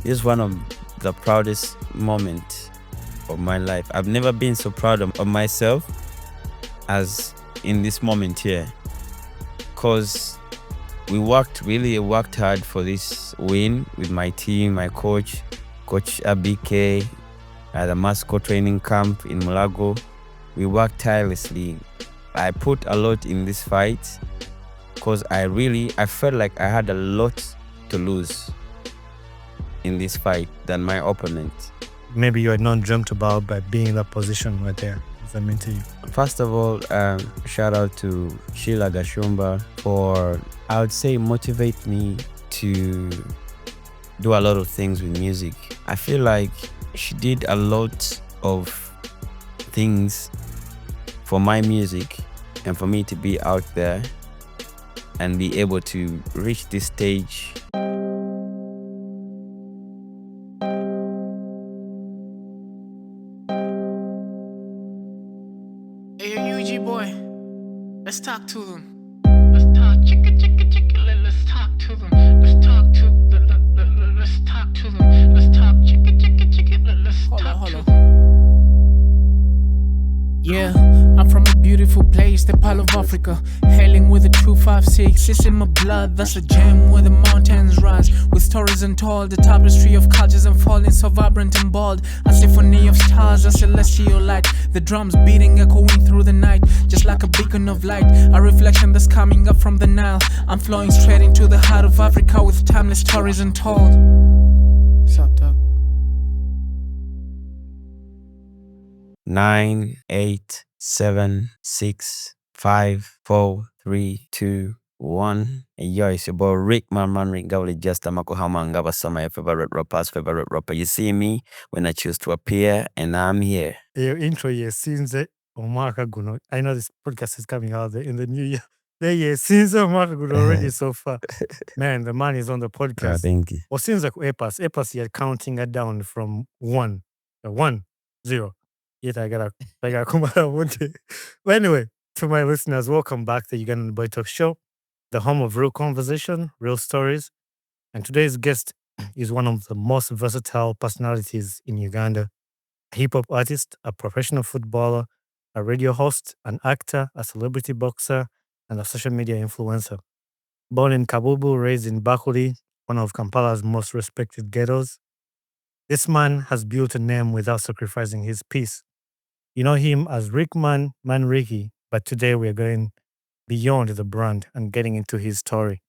This is one of the proudest moments of my life. I've never been so proud of myself as in this moment here, because we worked hard for this win with my team, my coach Abike, at the mascot training camp in Mulago. We worked tirelessly. I put a lot in this fight because I felt like I had a lot to lose in this fight than my opponent. Maybe you had not dreamt about by being in that position right there. What does that mean to you? First of all, shout out to Sheila Gashumba for, I would say, motivate me to do a lot of things with music. I feel like she did a lot of things for my music and for me to be out there and be able to reach this stage. Hey, UG boy, let's talk to them. Let's talk, let's talk to them. Let's talk to them. Let's talk to them. Let's talk, let's talk to them. Yeah, I'm from a beautiful place, the Pearl of Africa. Hailing with a 256, it's in my blood. That's a gem where the mountains rise, with stories untold. The tapestry of cultures unfolding, so vibrant and bold. A symphony of stars, a celestial light. The drums beating, echoing through the night, just like a beacon of light. A reflection that's coming up from the Nile. I'm flowing straight into the heart of Africa with timeless stories untold. Sup, dog? 9, 8, 7, 6, 5, 4, 3, 2, 1. Yo, it's your boy Rickman Manrick. Gawli just Amakohamanga Basama, your favorite rapper. You see me when I choose to appear, and I'm here. Your intro year since Omaka Guno. I know this podcast is coming out in the new year. The year since Omaka Guno already so far. Man, the man is on the podcast. Thank you. Or since like Epas, you're counting it down from 1, 0. Yet I gotta come out one day. But anyway, to my listeners, welcome back to the Ugandan Boy Talk Show, the home of real conversation, real stories. And today's guest is one of the most versatile personalities in Uganda. A hip-hop artist, a professional footballer, a radio host, an actor, a celebrity boxer, and a social media influencer. Born in Kabubu, raised in Bakuli, one of Kampala's most respected ghettos, this man has built a name without sacrificing his peace. You know him as Rickman Manrick, but today we're going beyond the brand and getting into his story.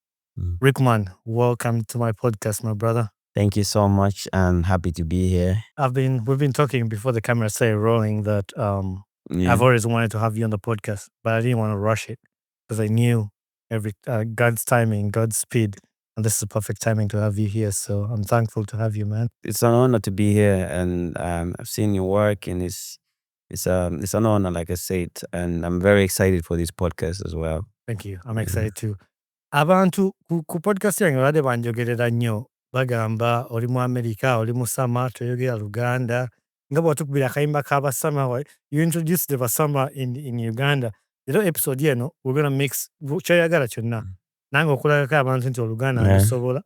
Rickman, welcome to my podcast, my brother. Thank you so much. I'm happy to be here. We've been talking before the camera started rolling that I've always wanted to have you on the podcast, but I didn't want to rush it because I knew God's timing, God's speed, and this is the perfect timing to have you here. So I'm thankful to have you, man. It's an honor to be here, and I've seen your work, and it's an honor, like I said, and I'm very excited for this podcast as well. Thank you. I'm excited too. Abantu ku podcast yange badde banjogerera nnyo bagamba oli mu America, oli mu Sama, toyogera Luganda. Nga bw'otukubira akayimba k'Abasama, you introduced the Basama in Uganda. Leero episode eno we're gonna mix kyoyagala kyonna. Nange okulagako abantu nti Oluganda nlusobola.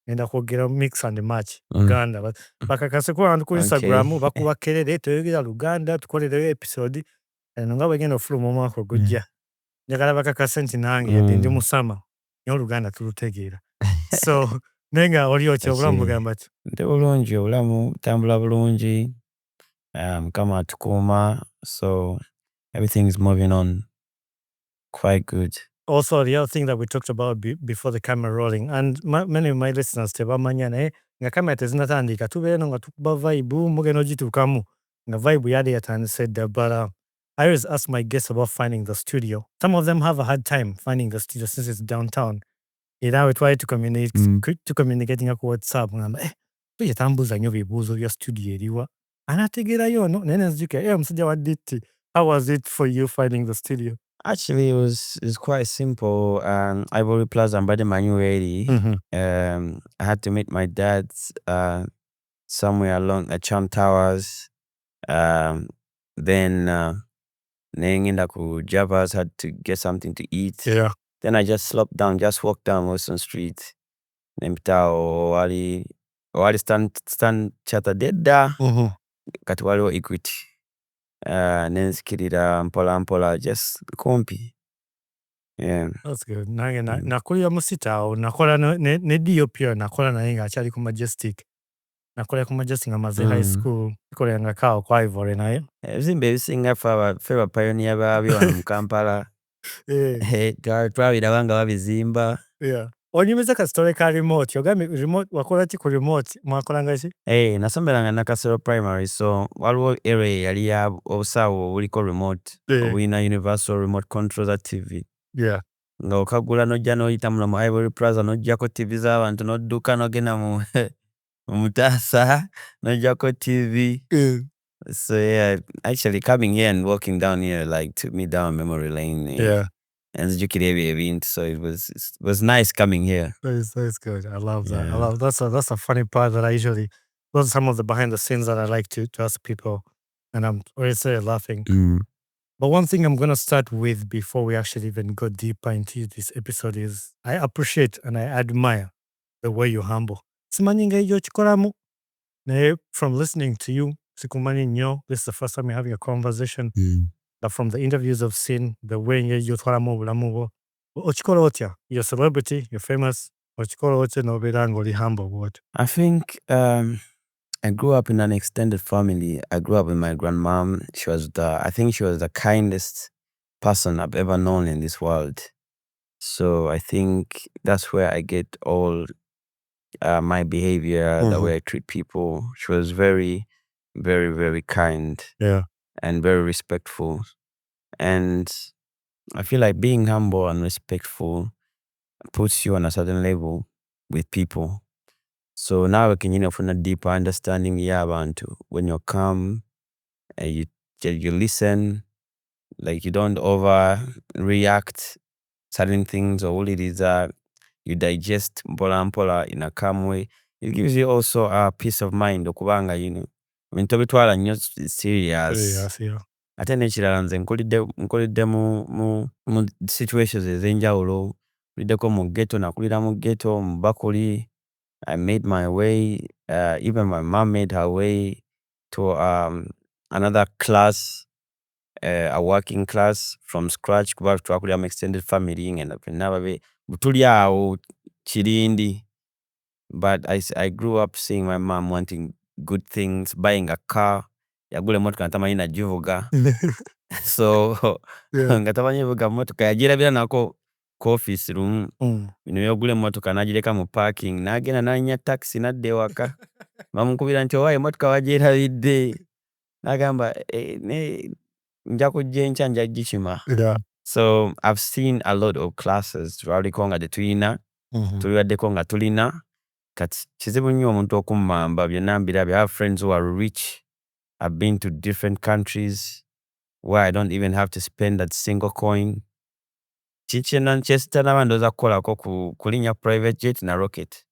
Ngenda kwogera mix and match Uganda. Bakakase ku abantu ku Instagram bakuba kelere toyogera Luganda tukolereyo episode. Eno nga bwegenda ofuluma omwaka ogujja. Njagala bakakase nti nange ndi Musama. Oluganda tulutegeera. So nenga oli otya obulamu bugamba ki? Ndi bulungi, obulamu tambula bulungi. Mukama atukuuma, so everything is moving on quite good. Also, the other thing that we talked about before the camera rolling, and many of my listeners tebamanya naye nga kamera tezinatandika tubeera nga tukuba vibe mugenda ogituukamu nga vibe yali yatandise dda, but I always ask my guests about finding the studio. Some of them have a hard time finding the studio since it's downtown. We try to communicate ku WhatsApp ngamba tuyetambuza nnyo bibuuzo bya studio eriwa anategeerayo no naye nzijukira omusajja wa DT. How was it for you finding the studio? Actually, it's quite simple. Ivory Plaza, Mbade Manueli. I had to meet my dad somewhere along at Cham Towers. Then Nengenda ku Javas, had to get something to eat. Yeah. Then I just walked down Wilson Street. Nempita wali Stan Chartered edda Mhm. kati waliwo Equity nenzikirira mpola mpola just kumpi. Yeah. That's good. Nange nakulira mu city awo nakola ne Ethiopia nakola naye ng'akyali ku Majestic. Nakolera ku Majestic nga maze high school tukolera kaawo kwa Ivory naye. Ebizimbe ebisinga ffe ba pioneer baabyo wano mu Kampala. Twabiraba nga babizimba. Yeah. Onyumiza ka story ka remote. Yogambye remote wakola ki ku remote? Mwakolanga ki? Nasomeranga Nakasero Primary, so waliwo area yali ya obusawo obuliko remote obulina universal remote control za TV. Yeah. Nga okagula nojja n'oyita muno mu Ivory Plaza n'ojjako TV z'abantu n'odduka n'ogenda mu Mutaasa n'ojjako TV. So yeah, actually coming here and walking down here like took me down memory lane. Yeah. Nzijukira ebyo ebintu, so it was nice coming here. That's good. I love that. Yeah. I love that's a funny part that I usually those are some of the behind the scenes that I like to ask people, and I'm always laughing. But one thing I'm gonna start with before we actually even go deeper into this episode is I appreciate and I admire the way you're humble. Simanyi ng'ekyo kikolamu. Naye from listening to you, sikumanyi nnyo, this is the first time we're having a conversation. But from the interviews I've seen, the way y'otwalamu obulamu bwo, okikola otya? You're a celebrity, you're famous, okikola otya n'obeera ng'oli humble bw'otyo? I think I grew up in an extended family. I grew up with my grandmom. I think she was the kindest person I've ever known in this world. So I think that's where I get all my behavior, the way I treat people. She was very, very, very kind. Yeah. And very respectful. And I feel like being humble and respectful puts you on a certain level with people. So now we can from a deeper understanding y'abantu. When you come and you listen, like you don't overreact certain things, or all it is you digest mpola in a calm way. It gives you also a peace of mind okubanga tobitwala nnyo serious. Yeah. Ate n'ekirala nze nkulidde mu situations ez'enjawulo. Nkuliddeko mu ghetto, nakulira mu ghetto mu Bakuli. I made my way, even my mom made her way to another class, a working class from scratch kuba twakulira mu extended family ngenda ffenna tuli awo Kirindi. But I grew up seeing my mom wanting good things, buying a car. Yagula emotoka natamanyi nagivuga. So nga tamanyi vuga motoka yagirabira nako ku office room. Bino yogula emotoka n'agireka mu parking, n'agenda n'annya taxi n'adda ewaka. Bamukubira nti owa emotoka wagyerabidde. N'agamba nja kujja enkya nja gikima. So I've seen a lot of classes twaliko nga tetulina, tulibaddeko nga tulina. Kati kizibu nnyo omuntu okummamba byonna mbirabye. I have friends who are rich. I've been to different countries where I don't even have to spend that single coin. Kyesitanaba ndowooza kukolako kulinnya private jet na rocket.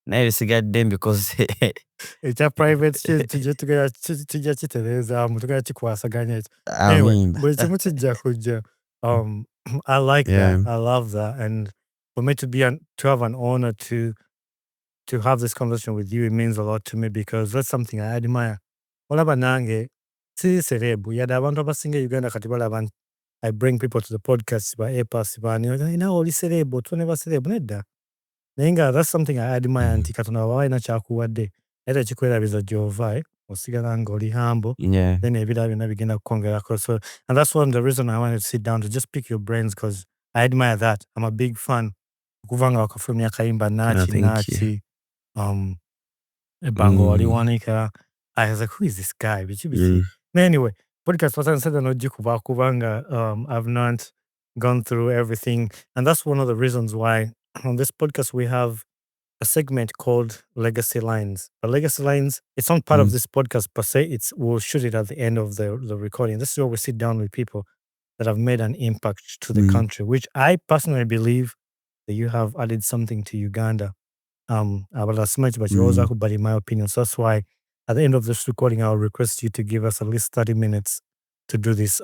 Naye bisigadde because ekya private jet tujja kitereezaamu tugenda kikwasaganya ekyo. Anyway, buli kimu kijja kujja. I like that. I love that. And for me to have an honor to have this conversation with you, it means a lot to me because that's something I admire. Olaba nange si celeb yadde abantu abasinga Uganda kati balaba I bring people to the podcast ba epas bani oli celeb otone ba celeb nedda. Naye nga that's something I admire nti Katonda bw'aba alina kyakuwadde era tekikwerabiza gy'ova osigala ng'oli humble. Then ebirala byonna bigenda kukwongerako. So and that's one of the reason I wanted to sit down to just pick your brains because I admire that. I'm a big fan. Okuva nga wakafulumya akayimba naaki Bango waliwanika. I was like, who is this guy? Anyway, podcast was said kubanga I've not gone through everything. And that's one of the reasons why on this podcast we have a segment called Legacy Lines. But Legacy Lines, it's not part of this podcast per se. We'll shoot it at the end of the recording. This is where we sit down with people that have made an impact to the country, which I personally believe that you have added something to Uganda. But in my opinion. So that's why at the end of this recording, I'll request you to give us at least 30 minutes to do this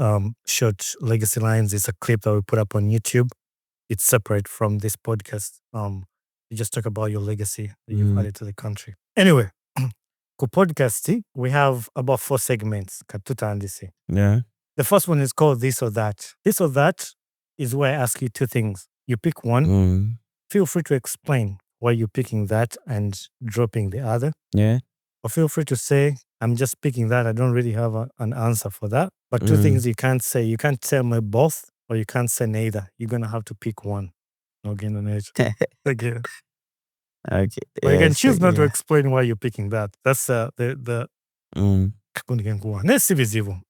short Legacy Lines. It's a clip that we put up on YouTube. It's separate from this podcast. You just talk about your legacy that you've added to the country. Anyway, ku podcast, we have about 4 segments. Katutandisi. Yeah. The first one is called This or That. This or That is where I ask you 2 things. You pick one. Feel free to explain why you're picking that and dropping the other. Yeah. Or feel free to say, I'm just picking that. I don't really have an answer for that. But 2 things you can't say. You can't tell me both, or you can't say neither. You're going to have to pick one. Again, again. Okay. But you can choose not to explain why you're picking that. That's the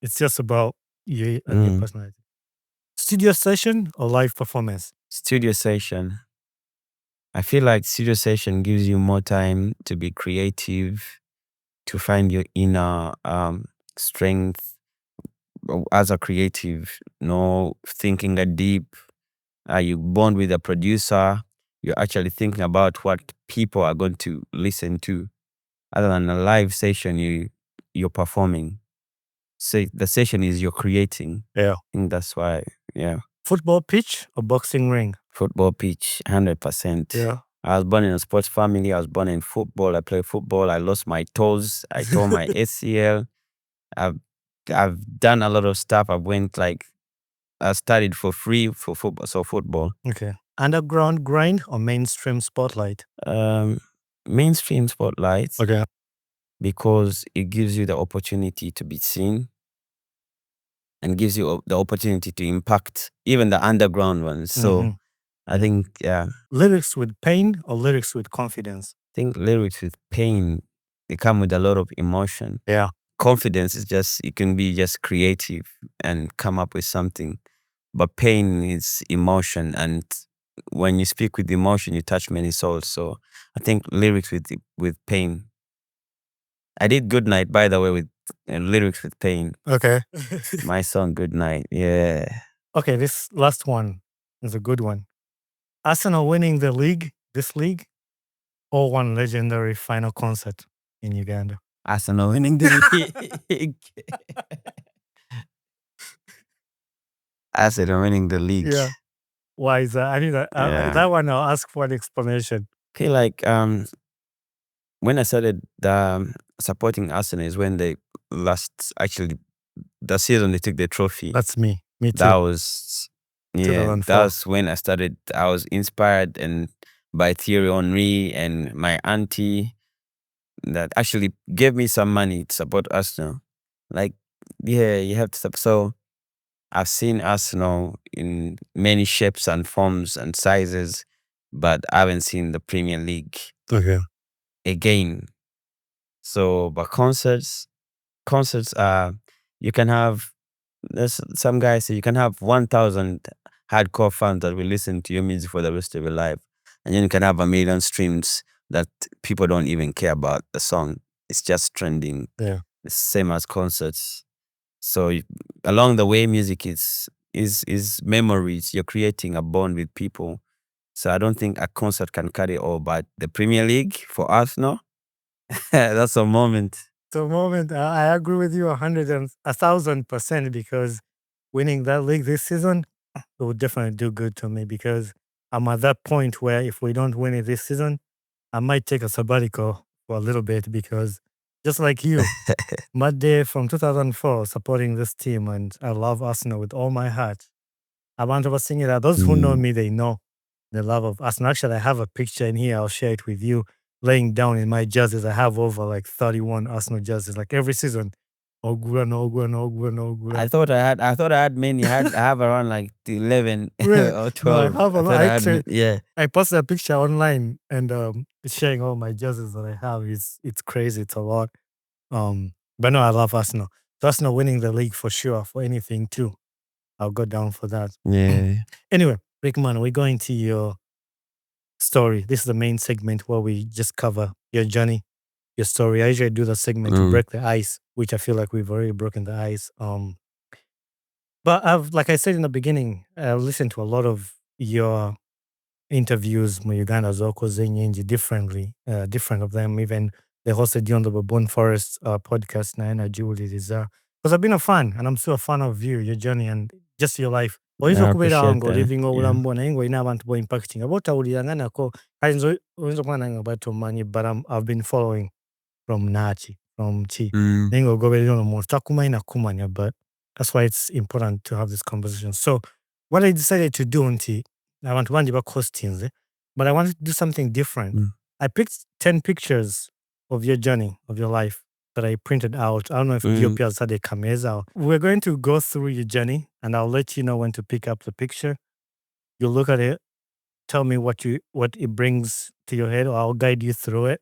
it's just about you and your personality. Studio session or live performance? Studio session. I feel like studio session gives you more time to be creative, to find your inner strength as a creative. Thinking that deep. You bond with a producer. You're actually thinking about what people are going to listen to. Other than a live session, you're performing. So the session is you're creating. Yeah. I think that's why. Yeah. Football pitch or boxing ring? Football pitch, 100%. Yeah. I was born in a sports family. I was born in football. I played football. I lost my toes. I tore my ACL. I've done a lot of stuff. I studied for free for football. So football. Okay. Underground grind or mainstream spotlight? Mainstream spotlight. Okay. Because it gives you the opportunity to be seen and gives you the opportunity to impact even the underground ones. So I think, yeah. Lyrics with pain or lyrics with confidence? I think lyrics with pain, they come with a lot of emotion. Yeah. Confidence is just, you can be just creative and come up with something. But pain is emotion, and when you speak with emotion, you touch many souls. So I think lyrics with pain. I did Good Night, by the way, with lyrics with pain. Okay. My song Good Night. Yeah. Okay, this last one is a good one. Arsenal winning this league, or one legendary final concert in Uganda? Arsenal winning the league. Arsenal winning the league. Yeah. Why is that? I mean, that one I'll ask for an explanation. Okay, like when I started supporting Arsenal is when they the season they took the trophy. That's me. Me too. That was, yeah, 2004. that's when I started. I was inspired by Thierry Henry and my auntie that actually gave me some money to support Arsenal. Like, yeah, you have to. So I've seen Arsenal in many shapes and forms and sizes, but I haven't seen the Premier League again. So, but concerts are, you can have, there's some guys say you can have 1,000 hardcore fans that will listen to your music for the rest of your life. And then you can have 1 million streams that people don't even care about the song. It's just trending. Yeah. It's same as concerts. So along the way, music is memories. You're creating a bond with people. So I don't think a concert can carry all, but the Premier League for us, no? That's a moment. So moment, I agree with you 1,000% because winning that league this season, it would definitely do good to me because I'm at that point where if we don't win it this season, I might take a sabbatical for a little bit because just like you, Monday from 2004 supporting this team, and I love Arsenal with all my heart. I want to sing it out. Those who know me, they know the love of Arsenal. Actually, I have a picture in here. I'll share it with you. Laying down in my jerseys, I have over like 31 Arsenal jerseys, like every season. Ogura. I thought I had many. I have around like 11 or 12. No, I have a lot. Yeah. I posted a picture online and it's sharing all my jerseys that I have. It's crazy. It's a lot. But no, I love Arsenal. So Arsenal winning the league for sure. For anything too, I'll go down for that. Yeah. Anyway, Rickman, we're going to your story. This is the main segment where we just cover your journey, your story. I usually do the segment to break the ice, which I feel like we've already broken the ice. But like I said in the beginning, I've listened to a lot of your interviews with Uganda Zoko Zenyenji different of them. Even they hosted you on the Babon Forest podcast, Naina Julie Liza. Because I've been a fan, and I'm still a fan of you, your journey, and just your life. oyinza I okubeera appreciate nga that. oliving Yeah. obulamu bwo naye ng'olina abantu bo impacting aba otawuliranga nako kale oyinza okuba nange oba tomanyi but I've been following from Nachi from Chi naye ng'ogoberera ono muntu takumanyi nakumanya but that's why it's important to have this conversation. So what I decided to do nti abantu bangi bakostinze but I wanted to do something different. I picked 10 pictures of your journey, of your life that I printed out. I don't know if DOP has had a camera. We're going to go through your journey and I'll let you know when to pick up the picture. You look at it, tell me what it brings to your head, or I'll guide you through it.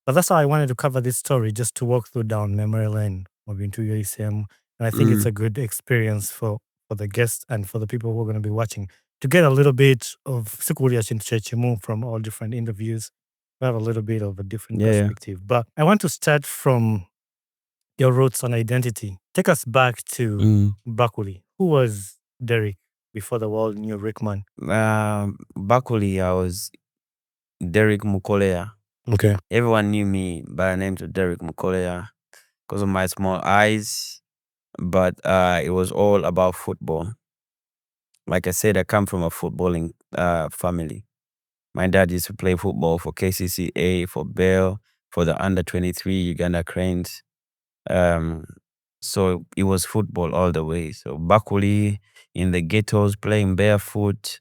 But that's how I wanted to cover this story, just to walk through down memory lane of into your ECM. And I think it's a good experience for the guests and for the people who are going to be watching to get a little bit of from all different interviews. We have a little bit of a different perspective. But I want to start from your roots and identity. Take us back to Bakuli. Who was Derrick before the world knew Rickman? Bakuli, I was Derrick Mukolea. Okay. Everyone knew me by the name of Derrick Mukolea because of my small eyes, but it was all about football. Like I said, I come from a footballing family. My dad used to play football for KCCA, for Bell, for the under-23 Uganda Cranes. So it was football all the way. So Bakuli in the ghettos, playing barefoot,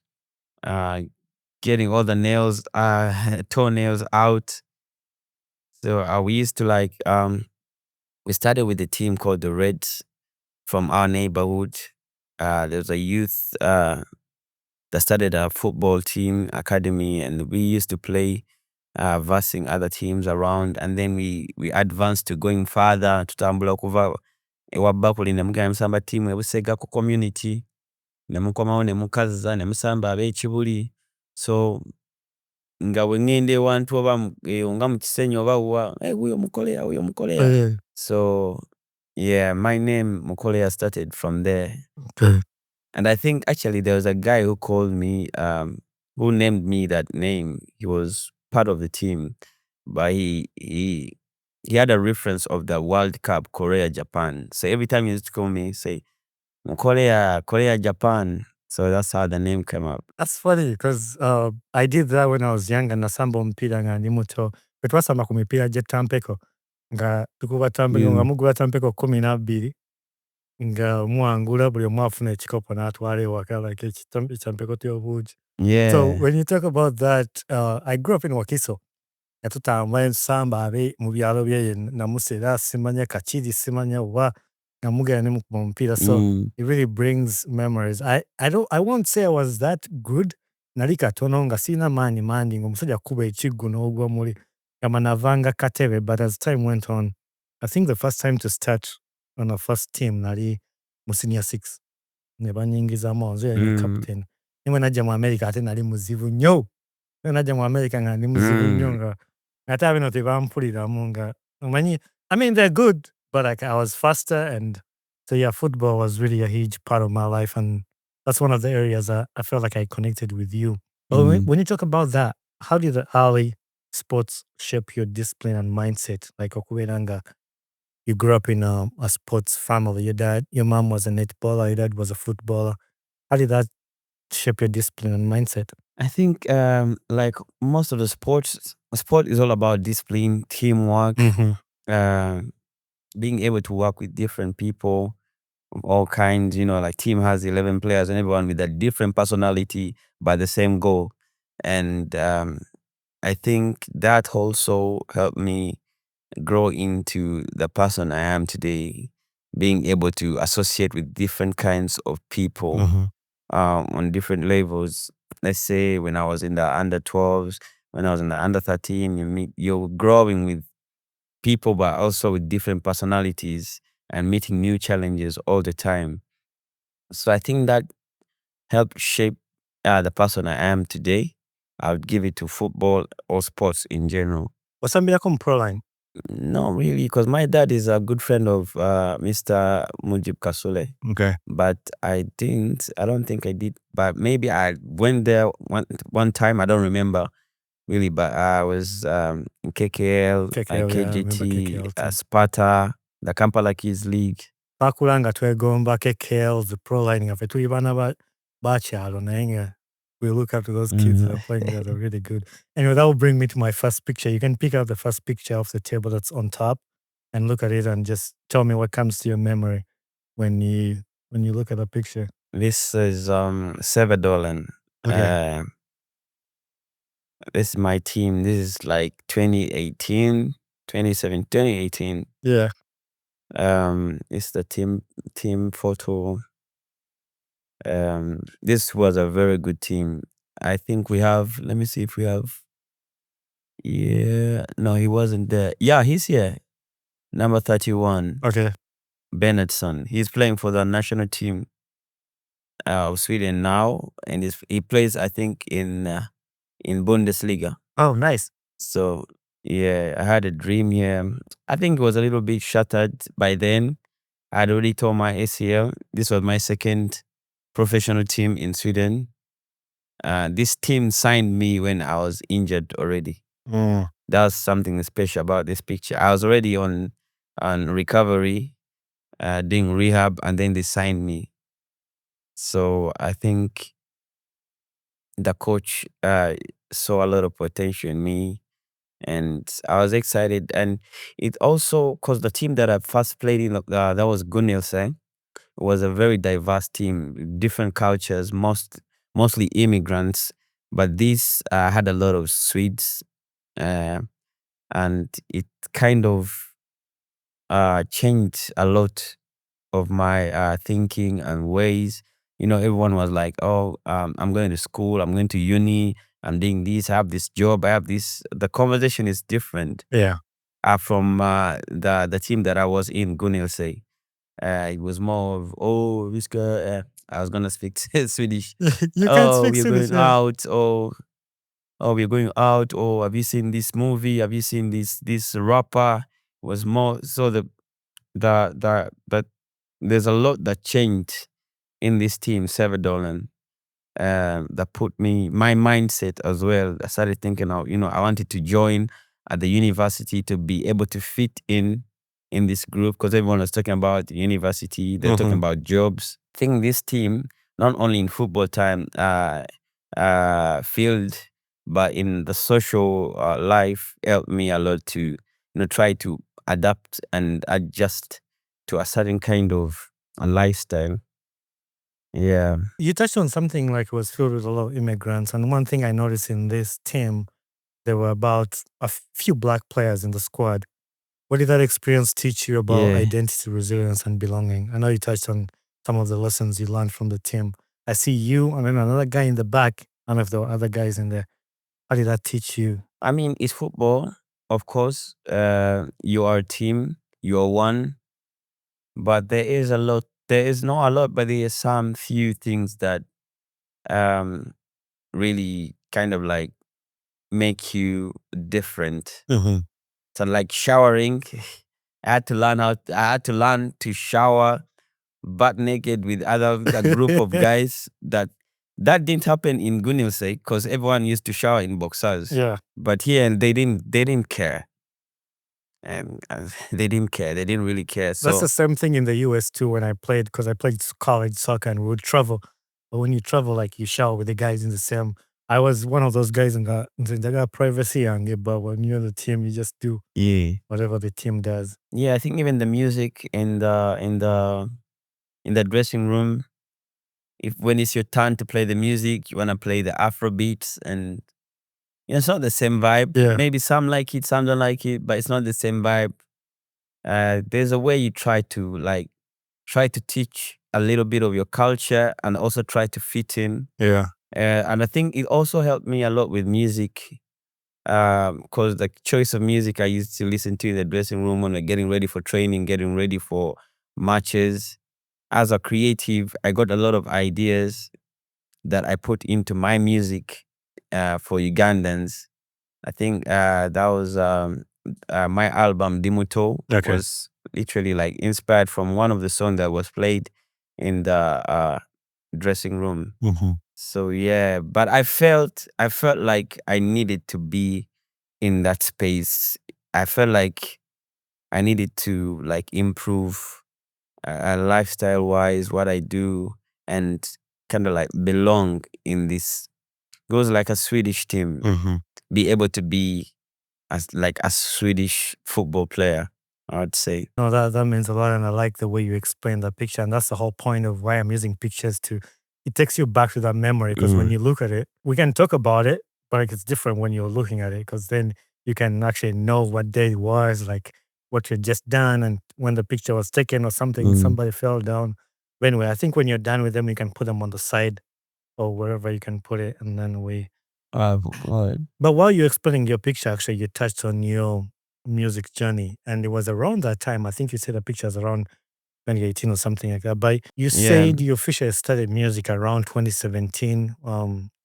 getting all the nails, toenails out. So we used to we started with a team called the Reds from our neighborhood. There was a youth that started a football team academy, and we used to play versing other teams around, and then we advanced to going further tutambula okuva ewa Bakuli ne mugenda musamba team ebusega ku community ne mukomawo ne mukazza ne musamba ab'ekibuli. So nga bwe ngenda ewantu oba nga mu Kisenyi oba wa uyo Mukolea. So yeah, my name Mukolea started from there. Okay. And I think actually there was a guy who called me, who named me that name. He was part of the team, but he had a reference of the World Cup, Korea, Japan. So every time he used to call me, say, Korea, Japan. So that's how the name came up. That's funny because I did that when I was young and nasamba omupiira nga ndi muto. Bwe twasamba ku mipiira gy'ettampeko nga tukuba tampeko nga mugula tampeko 12 nga muwangula buli omu afuna ekikopo n'atwala ewaka like ekitampeko ky'obuugi. Yeah. So when you talk about that, I grew up in Wakiso. Nga tutambula ensamba abe mu byalo bye namusera simanya kakiri simanya oba nga mugenda ne mukuba omupiira. So it really brings memories. I won't say I was that good. Nali katono nga sina maanyi mangi ng'omusajja kuba ekiggu n'ogwa muli nga navanga katebe. But as time went on, I think the first time to start on the first team nali mu senior 6 ne banyingizamu nze yali captain. Nimwe najja mu America ate nali muzibu nnyo. Najja mu America nga ndi muzibu nnyo nga ate abino tebampuliramu nga omanyi. I mean they're good, but like I was faster, and so yeah, football was really a huge part of my life, and that's one of the areas I felt like I connected with you. But when you talk about that, how did the early sports shape your discipline and mindset? Like okuberanga, you grew up in a sports family. Your mom was a netballer, your dad was a footballer. How did that shape your discipline and mindset? I think like most of the sport is all about discipline, teamwork, being able to work with different people of all kinds. Like team has 11 players and everyone with a different personality but the same goal. And I think that also helped me grow into the person I am today, being able to associate with different kinds of people on different levels. Let's say when I was in the under 12s, when I was in the under 13, you're growing with people, but also with different personalities and meeting new challenges all the time. So I think that helped shape the person I am today. I would give it to football or sports in general. Wasambirako mu pro line? Not really, because my dad is a good friend of Mr. Mujib Kasule. Okay. But I don't think I did. But maybe I went there one time, I don't remember really, but I was in KKL, KGT, KKL, Sparta, the Kampala Kids League. Bakulanga twegomba KKL, the pro line nga fe tuli bana Bachalo, Nainga. We look up to those kids that are playing that are really good. Anyway, that will bring me to my first picture. You can pick out the first picture of the table that's on top and look at it and just tell me what comes to your memory when you look at the picture. This is Sevadolan. Okay. This is my team. This is like 2018, 2018. Yeah. It's the team photo. This was a very good team. I think we have, let me see if we have, yeah, no, he wasn't there. Yeah, he's here. Number 31, Okay. Bennettson. He's playing for the national team of Sweden now, and he plays, I think, in Bundesliga. Oh, nice. So yeah, I had a dream here. I think it was a little bit shattered by then. I'd already tore my ACL. This was my second professional team in Sweden. This team signed me when I was injured already. That's something special about this picture. I was already on recovery, doing rehab, and then they signed me. So I think the coach saw a lot of potential in me, and I was excited. And it also, because the team that I first played in, that was Gunnilse, was a very diverse team, different cultures, mostly immigrants, but this had a lot of Swedes, and it kind of changed a lot of my thinking and ways. You know, everyone was like, "Oh, I'm going to school, I'm going to uni, I'm doing this, I have this job, I have this." The conversation is different. Yeah. From the team that I was in, Gunnilse. It was more of, "Oh, this guy." I was gonna speak Swedish. You can't "Oh, speak we're Swedish. going Yeah. out." Oh, we're going out. Oh, have you seen this movie? Have you seen this rapper? It was more so that there's a lot that changed in this team, Severdolan, that put my mindset as well. I started thinking, I wanted to join at the university to be able to fit in this group, because everyone was talking about the university, they're talking about jobs. I think this team, not only in football time field, but in the social life, helped me a lot to try to adapt and adjust to a certain kind of a lifestyle. Yeah. You touched on something like it was filled with a lot of immigrants. And one thing I noticed in this team, there were about a few black players in the squad. What did that experience teach you about Yeah. identity, resilience, and belonging? I know you touched on some of the lessons you learned from the team. I see you and then another guy in the back. I don't know if there were other guys in there. How did that teach you? I mean, it's football, of course. You are a team, you are one, but there is a lot. There is not a lot, but there is some few things that um really kind of like make you different. So like showering, I had to learn to shower butt naked with a group of guys. That didn't happen in Gunilse, because everyone used to shower in boxers. Yeah. But here they didn't care. And they didn't care. They didn't really care. So That's the same thing in the US too when I played, because I played college soccer and we would travel. But when you travel, like you shower with the guys in the same. I was one of those guys in they got privacy and but when you're the team, you just do yeah. whatever the team does. Yeah, I think even the music in the dressing room, if when it's your turn to play the music, you wanna play the Afro beats, and it's not the same vibe. Yeah. Maybe some like it, some don't like it, but it's not the same vibe. There's a way you try to teach a little bit of your culture and also try to fit in. Yeah. And I think it also helped me a lot with music, because the choice of music I used to listen to in the dressing room when we're getting ready for training, getting ready for matches. As a creative, I got a lot of ideas that I put into my music for Ugandans. I think that was my album Ndi Muto Okay. was literally like inspired from one of the songs that was played in the dressing room. So yeah, but I felt like I needed to be in that space. I felt like I needed to like improve lifestyle wise what I do, and kind of like belong in this. It was like a Swedish team. Be able to be as like a Swedish football player, I would say. No, that means a lot, and I like the way you explain that picture, and that's the whole point of why I'm using pictures to. It takes you back to that memory because when you look at it, we can talk about it, but it's different when you're looking at it because then you can actually know what day it was, like what you had just done, and when the picture was taken or something, somebody fell down. But anyway, I think when you're done with them, you can put them on the side or wherever you can put it, and then we. But while you're explaining your picture, actually, you touched on your music journey, and it was around that time. I think you said the picture was around 2018 or something like that. But you said you officially started music around 2017.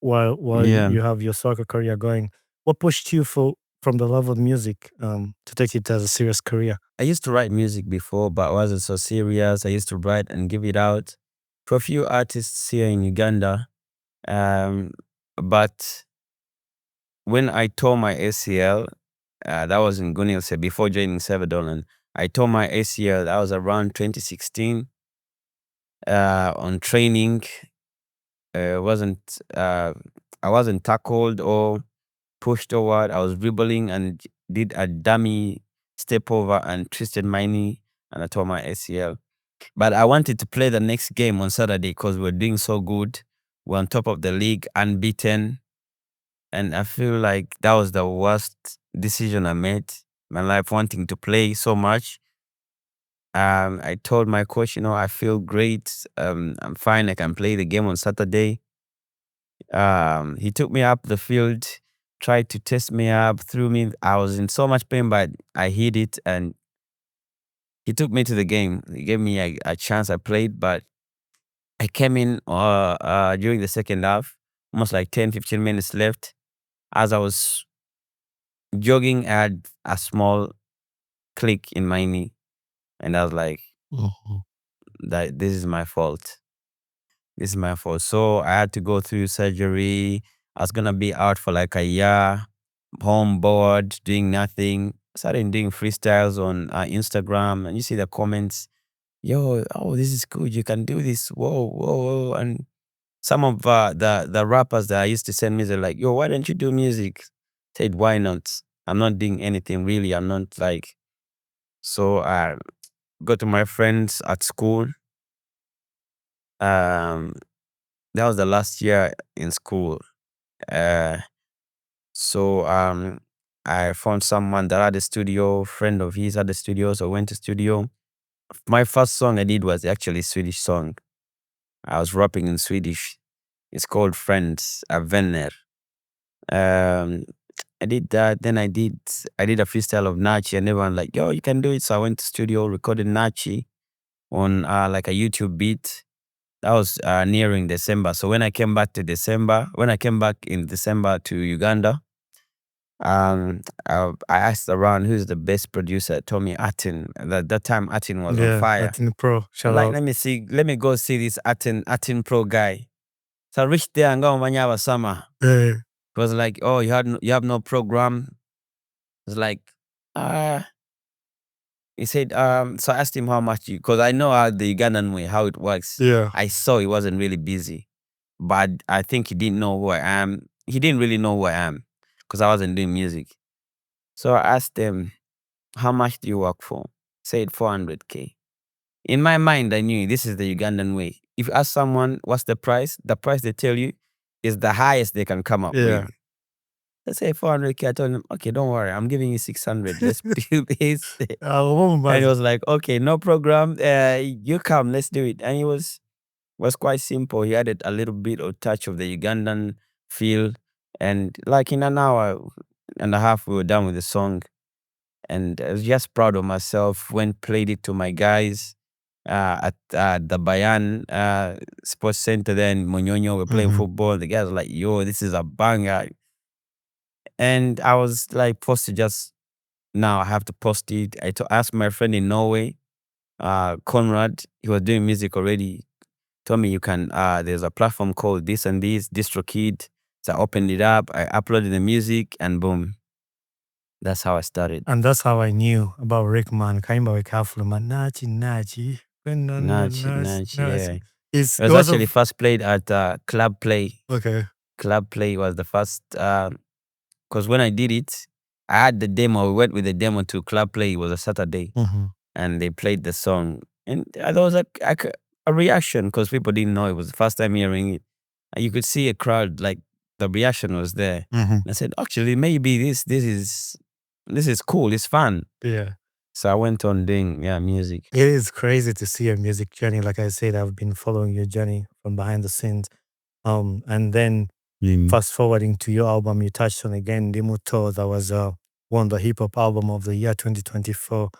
While you have your soccer career going, what pushed you from the love of music to take it as a serious career? I used to write music before, but it wasn't so serious. I used to write and give it out to a few artists here in Uganda. But when I tore my ACL, that was in Gunilse before joining Cyberbullying. I tore my ACL. That was around 2016. On training, I wasn't tackled or pushed forward. I was dribbling and did a dummy step over and twisted my knee, and I tore my ACL. But I wanted to play the next game on Saturday because we were doing so good. We're on top of the league, unbeaten. And I feel like that was the worst decision I made in my life, wanting to play so much. I told my coach, I feel great. I'm fine. I can play the game on Saturday. He took me up the field, tried to test me up, threw me. I was in so much pain, but I hid it, and he took me to the game. He gave me a chance. I played, but I came in during the second half, almost like 10, 15 minutes left. As I was jogging, I had a small click in my knee, and I was like, that this is my fault. This is my fault. So I had to go through surgery. I was gonna be out for like a year, home bored, doing nothing. Started doing freestyles on Instagram, and you see the comments, yo, oh, this is good, you can do this, whoa, whoa, whoa. And some of the rappers that I used to send me, they're like, yo, why don't you do music? Said, why not? I'm not doing anything really. I'm not like. So I go to my friends at school. That was the last year in school. So I found someone that had a studio, friend of his had a studio, so I went to studio. My first song I did was actually a Swedish song. I was rapping in Swedish. It's called Friends, a Vänner. I did that. Then I did a freestyle of Nachi, and everyone like, yo, you can do it. So I went to studio, recorded Nachi on like a YouTube beat. That was nearing December. So when I came back in December to Uganda, I asked around who's the best producer. Told me Atin. That time Atin was on fire. Atin Pro. Shout Like, out. let me go see this Atin Pro guy. So I reached there and got Manyawa Summer. Yeah. It was like, oh, you have no program. It's like, he said, so I asked him how much because I know how the Ugandan way, how it works. Yeah. I saw he wasn't really busy, but I think he didn't know who I am. He didn't really know who I am because I wasn't doing music. So I asked him, how much do you work for? Said 400K. In my mind, I knew this is the Ugandan way. If you ask someone what's the price they tell you is the highest they can come up with. Let's say 400K. I told him, okay, don't worry, I'm giving you 600. Let's build this. And he was like, okay, no program. You come, let's do it. And it was quite simple. He added a little bit of touch of the Ugandan feel, and like in an hour and a half, we were done with the song. And I was just proud of myself. When played it to my guys at the Bayan Sports Center there in Munyonyo, we're playing football. The guys were like, yo, this is a banger. And I was like forced to now I have to post it. I asked my friend in Norway, Conrad, he was doing music already, told me you can, there's a platform called this and this, DistroKid. So I opened it up, I uploaded the music, and boom. That's how I started. And that's how I knew about Rickman. Kaimba wekafulu Nachi. Nachi, yeah. It It was actually first played at Club Play. okay. Club Play was the first, because when I did it, I had the demo. We went with the demo to Club Play. It was a Saturday, and they played the song, and there was a reaction because people didn't know it was the first time hearing it. And you could see a crowd, like the reaction was there. And I said, actually, maybe this is cool. It's fun. Yeah. So I went on doing music. It is crazy to see your music journey. Like I said, I've been following your journey from behind the scenes. And then fast forwarding to your album, you touched on again, Ndi Muto. That was won the hip hop album of the year 2024.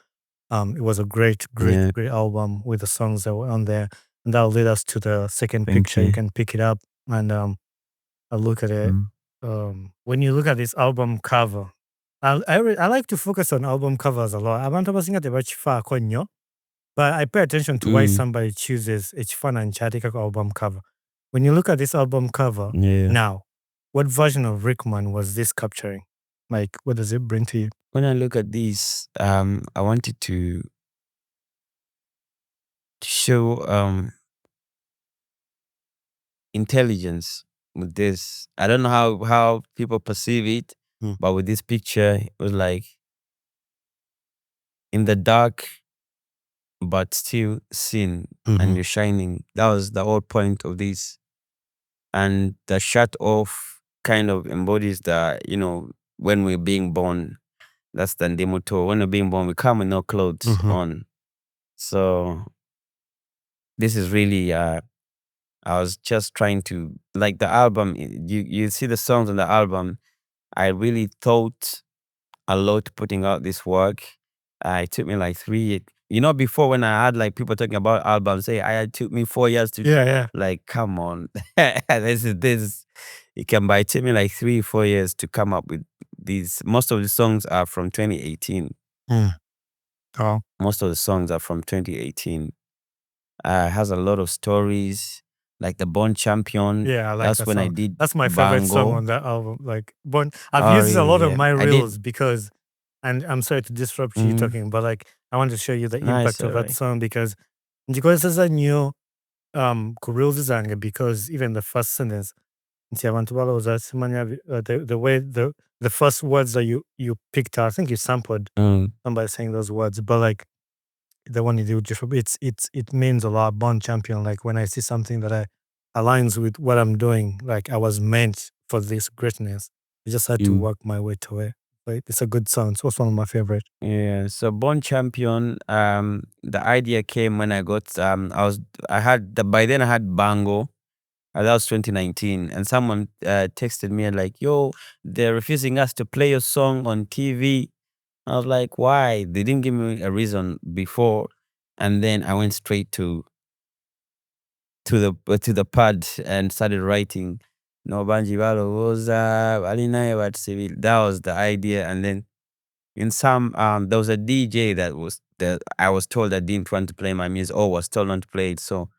It was a great album with the songs that were on there. And that'll lead us to the second picture. You can pick it up and I'll look at it. When you look at this album cover, I like to focus on album covers a lot. Abantu abasinga tebakifaako nnyo, but I pay attention to why somebody chooses ekifana nkyateka album cover. When you look at this album cover now, what version of Rickman was this capturing? Like, what does it bring to you? When I look at these, I wanted to show intelligence with this. I don't know how people perceive it, but with this picture, it was like in the dark, but still seen, and you're shining. That was the whole point of this. And the shut off kind of embodies the, when we're being born, that's the Ndi Muto. When we're being born, we come with no clothes on. So this is really, I was just trying to, like the album, you see the songs on the album, I really thought a lot putting out this work. It took me like 3 years. Before when I had like people talking about albums, it took me 4 years to, like, come on. this is, but it took me like 3-4 years to come up with these. Most of the songs are from 2018. Oh. Most of the songs are from 2018. It has a lot of stories, like the Born Champion. Yeah, I like that's that when song. I did. That's my favorite song Bango. on that album. Like, I've used a lot of my I did. reels because, and I'm sorry to disrupt you talking, but like, I want to show you the impact of that song because it's a new ku reels zange, because even the first sentence, the way the first words that you picked out, I think you sampled somebody saying those words, but like the one you do different, it means a lot. Born Champion. Like when I see something that aligns with what I'm doing, like I was meant for this greatness. I just had to work my way to it. Like, it's a good song. So it's one of my favorite. Yeah. So Born Champion, the idea came when I got by then I had Bango. That was 2019, and someone texted me like, "Yo, they're refusing us to play your song on TV." I was like, "Why?" They didn't give me a reason before, and then I went straight to the pad and started writing. No banji balowoza balinaye batusibira. That was the idea, and then in some there was a DJ that I was told that didn't want to play my music or was told not to play it. So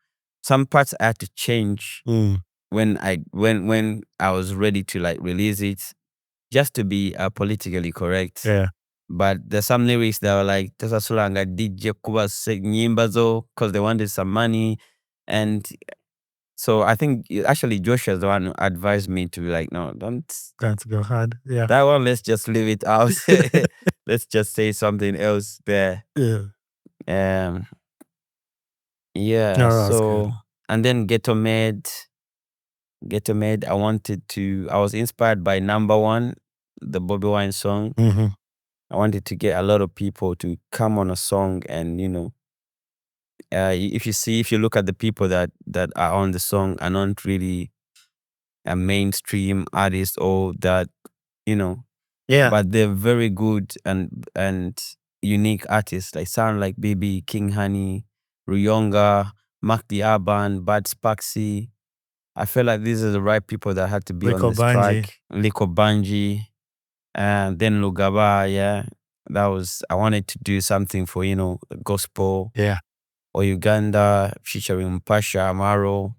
some parts I had to change when I was ready to like release it, just to be politically correct. Yeah. But there's some lyrics that were like Tasasulanga DJ Kuba Nyimbazo because they wanted some money. And so I think actually Joshua's the one who advised me to be like, no, don't go hard. Yeah. that one, let's just leave it out. Let's just say something else there. Yeah. Yeah. No, So and then Ghetto Made, I was inspired by Number One, the Bobby Wine song. I wanted to get a lot of people to come on a song, and if you look at the people that are on the song are not really a mainstream artist or that, yeah. but they're very good and unique artists. They sound like Baby, King Honey, Ruyonga, Mark the Urban, Bad Spaxy. I feel like these are the right people that had to be on this track. Liko Banji, and then Lugaba. Yeah, I wanted to do something for gospel. Yeah. Or Uganda featuring Pasha Amaro.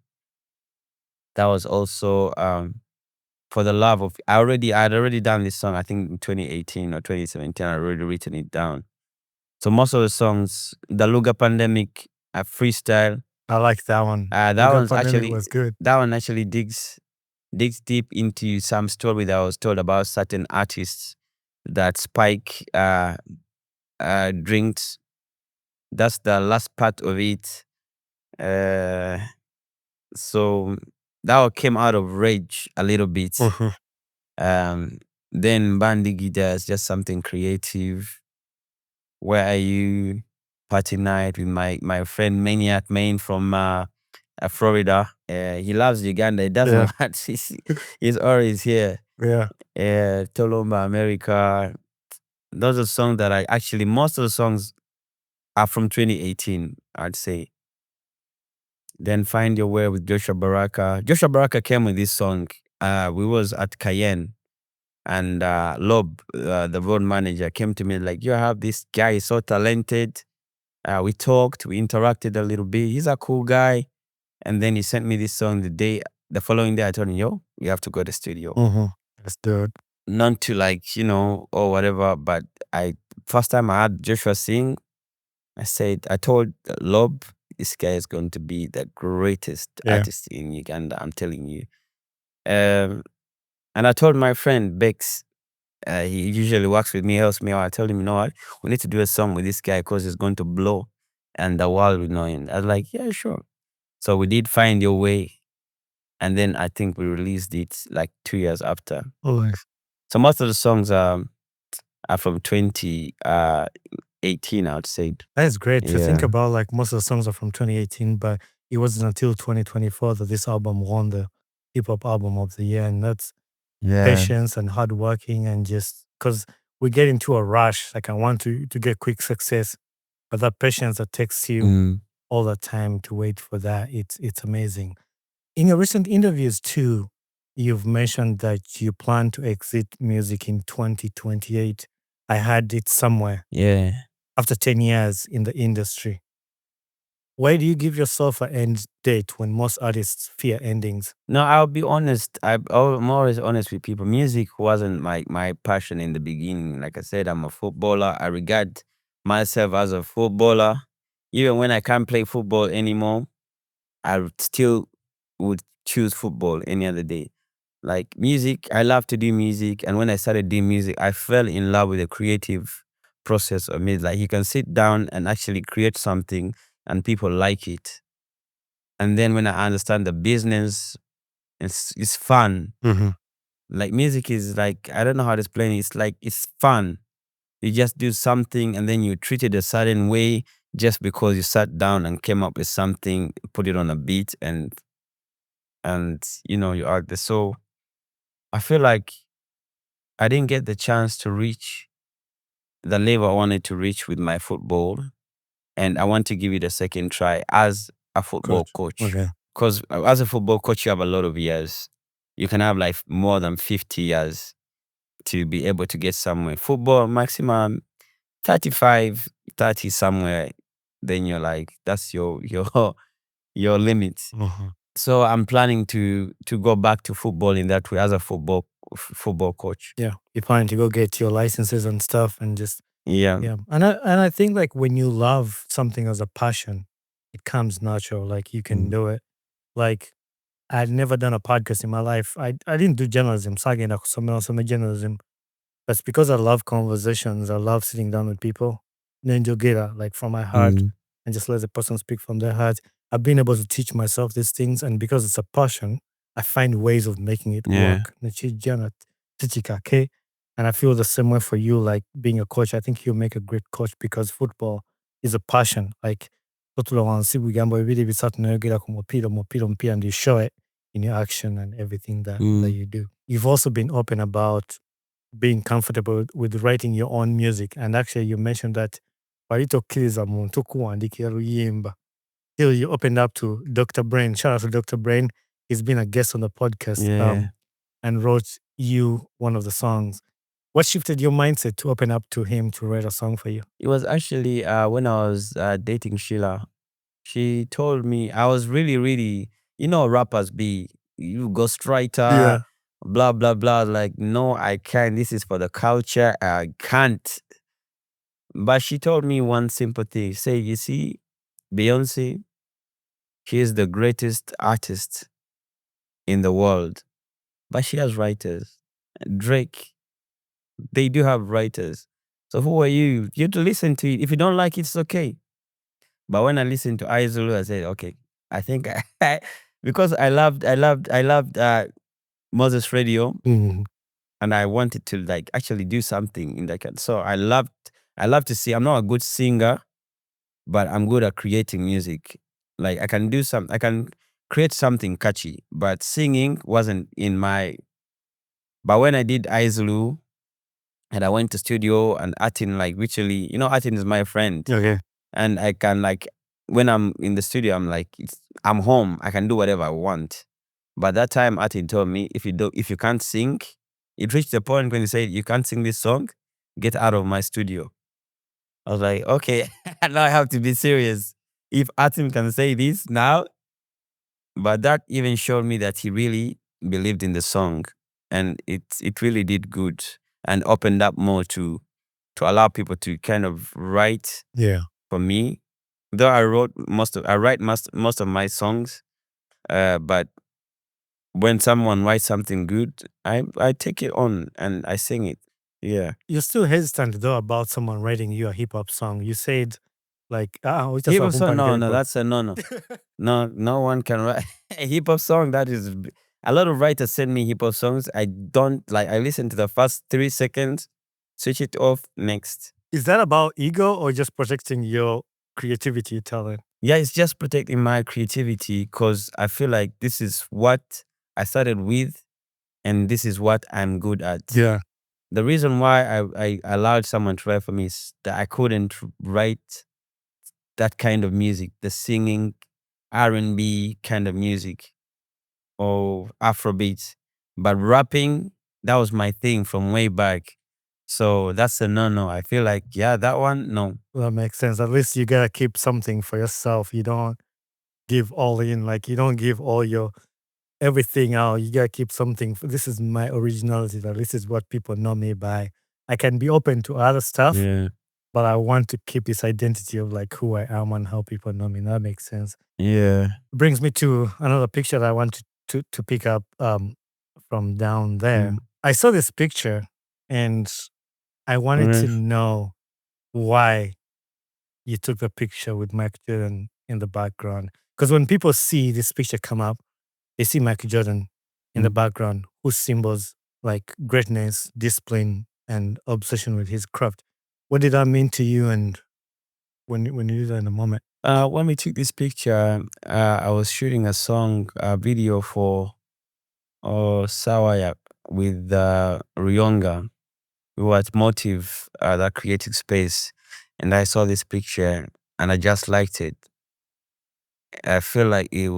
That was also for the love of. I'd already done this song. I think in 2018 or 2017. I already written it down. So most of the songs, the Luga Pandemic, freestyle. I like that one. That Ugandan one's Pandemic actually was good. that one actually digs deep into some story that I was told about certain artists that spike drinks. That's the last part of it. Uh, so that one came out of rage a little bit. Mhm. Um, then Bandy Guitars, just something creative. Where are you? Party night with my friend Maniac Main from Florida. He loves Uganda. He doesn't Yeah. want. He's always here. Yeah. Tolomba America. Those are songs that I actually, most of the songs are from 2018, I'd say. Then Find Your Way with Joshua Baraka. Joshua Baraka came with this song. We was at Cayenne, and Lob, the road manager, came to me like, "You have this guy, he's so talented." We talked, we interacted a little bit. He's a cool guy. And then he sent me this song the following day. I told him, "Yo, we have to go to the studio." Let's do it. Not to like, or whatever, but first time I had Joshua sing, I told Lob, this guy is going to be the greatest artist in Uganda, I'm telling you. And I told my friend Bex, he usually works with me, helps me out. I told him, "You know what, we need to do a song with this guy because he's going to blow and the world will know him." I was like, "Yeah, sure." So we did Find Your Way. And then I think we released it like 2 years after. Oh, nice. So most of the songs are from 2018, I would say. That is great to think Yeah. about. Like most of the songs are from 2018, but it wasn't until 2024 that this album won the hip hop album of the year, and that's patience and hard working, and just because we get into a rush, like I want to get quick success, but that patience that takes you Mm. all the time to wait for that, it's amazing. In your recent interviews too, you've mentioned that you plan to exit music in 2028. I had it somewhere Yeah. after 10 years in the industry. Why do you give yourself an end date when most artists fear endings? No, I'll be honest. I'm always honest with people. Music wasn't my passion in the beginning. Like I said, I'm a footballer. I regard myself as a footballer. Even when I can't play football anymore, still would choose football any other day. Like music, I love to do music. And when I started doing music, I fell in love with the creative process of music. Like you can sit down and actually create something and people like it. And then when I understand the business, it's fun. Like music is like, I don't know how to explain it. It's like, it's fun. You just do something and then you treat it a certain way just because you sat down and came up with something, put it on a beat and you act there. So I feel like I didn't get the chance to reach the level I wanted to reach with my football. And I want to give it a second try as a football coach. Okay. Because as a football coach, you have a lot of years. You can have like more than 50 years to be able to get somewhere. Football, maximum 35, 30 somewhere. Then you're like, that's your limit. So I'm planning to go back to football in that way as a football coach. Yeah, you're planning to go get your licenses and stuff, and just Yeah. And I think like when you love something as a passion, it comes natural. Like you can do it. Like I'd never done a podcast in my life. I didn't do journalism. Sagenda kusomera some journalism. That's because I love conversations. I love sitting down with people. Nenjogera, like from my heart, and just let the person speak from their heart. I've been able to teach myself these things, and because it's a passion, I find ways of making it work. Nechijana tichika, okay? And I feel the same way for you, like being a coach. I think you'll make a great coach because football is a passion. Like, and you show it in your action and everything that you do. You've also been open about being comfortable with writing your own music. And actually, you mentioned that walitokkiriza muntu okuwandiikira luyimba. Till you opened up to Dr. Brain. Shout out to Dr. Brain. He's been a guest on the podcast and wrote you one of the songs. What shifted your mindset to open up to him to write a song for you? It was actually when I was dating Sheila. She told me I was really, really, rappers be, you ghostwriter, blah, blah, blah. Like, no, I can't. This is for the culture. I can't. But she told me one simple thing. Say, you see, Beyonce, She is the greatest artist in the world, but she has writers. Drake, they do have writers. So who are you? You have to listen to it. If you don't like it, it's okay. But when I listened to Izulu, I said, okay, I think because I loved Moses Radio, Mhm. and I wanted to like actually do something in that kind. So I love to see. I'm not a good singer, but I'm good at creating music. Like I can create something catchy, but singing wasn't in my. But when I did Izulu and I went to studio and Atin, like literally, Atin is my friend, Okay. and I can like when I'm in the studio, I'm like I'm home. I can do whatever I want. But that time, Atin told me if you can't sing, it reached the point when he said you can't sing this song, get out of my studio. I was like, okay, now I have to be serious. If Atim can say this now, but that even showed me that he really believed in the song, and it really did good and opened up more to allow people to kind of write Yeah. for me. Though I write most of my songs, but when someone writes something good, I take it on and I sing it. Yeah. You're still hesitant though about someone writing you a hip hop song. You said like, Hip hop song, no, that's a no. No, no one can write a hip hop song. That is, a lot of writers send me hip hop songs. I don't like. I listen to the first 3 seconds, switch it off. Next. Is that about ego or just protecting your creativity talent? Yeah, it's just protecting my creativity because I feel like this is what I started with, and this is what I'm good at. Yeah. The reason why I allowed someone to write for me is that I couldn't write that kind of music, the singing R&B kind of music or Afrobeats. But rapping, that was my thing from way back. So that's a no. I feel like, yeah, that one, no. That makes sense. At least you gotta keep something for yourself. You don't give all in, like you don't give all your everything out. You gotta keep something. This is my originality. Like, this is what people know me by. I can be open to other stuff, Yeah. but I want to keep this identity of like who I am and how people know me. That makes sense. Yeah. Brings me to another picture that I want to pick up from down there. Mm. I saw this picture and I wanted to know why you took the picture with Michael Jordan in the background. Because when people see this picture come up, they see Michael Jordan in the background, whose symbols like greatness, discipline, and obsession with his craft. What did that mean to you? And when you did that in the moment? When we took this picture, I was shooting a video for Sawaya with Ryonga. We were at Motive, that creative space, and I saw this picture and I just liked it. I feel like it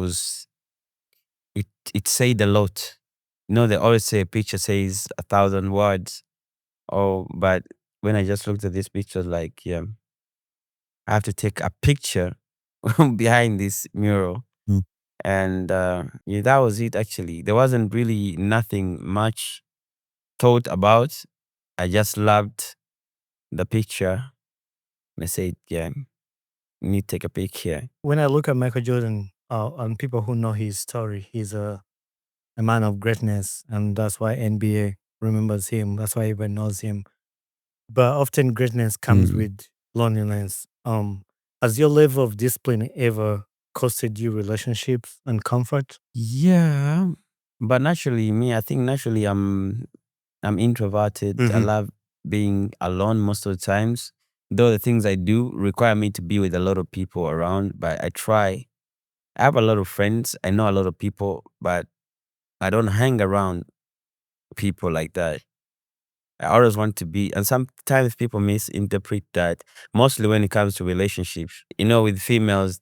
said a lot. They always say a picture says 1,000 words. Oh, but when I just looked at this picture, like, yeah, I have to take a picture behind this mural. Mm. And yeah, that was it actually. There wasn't really nothing much thought about. I just loved the picture. And I said, yeah, you need to take a pic here. When I look at Michael Jordan, and people who know his story, he's a man of greatness, and that's why NBA remembers him. That's why everyone knows him. But often greatness comes with loneliness. Has your level of discipline ever costed you relationships and comfort? Yeah, but naturally, I think naturally I'm introverted. I love being alone most of the times. Though the things I do require me to be with a lot of people around, but I try. I have a lot of friends. I know a lot of people, but I don't hang around people like that. I always want to be, and sometimes people misinterpret that. Mostly when it comes to relationships, with females,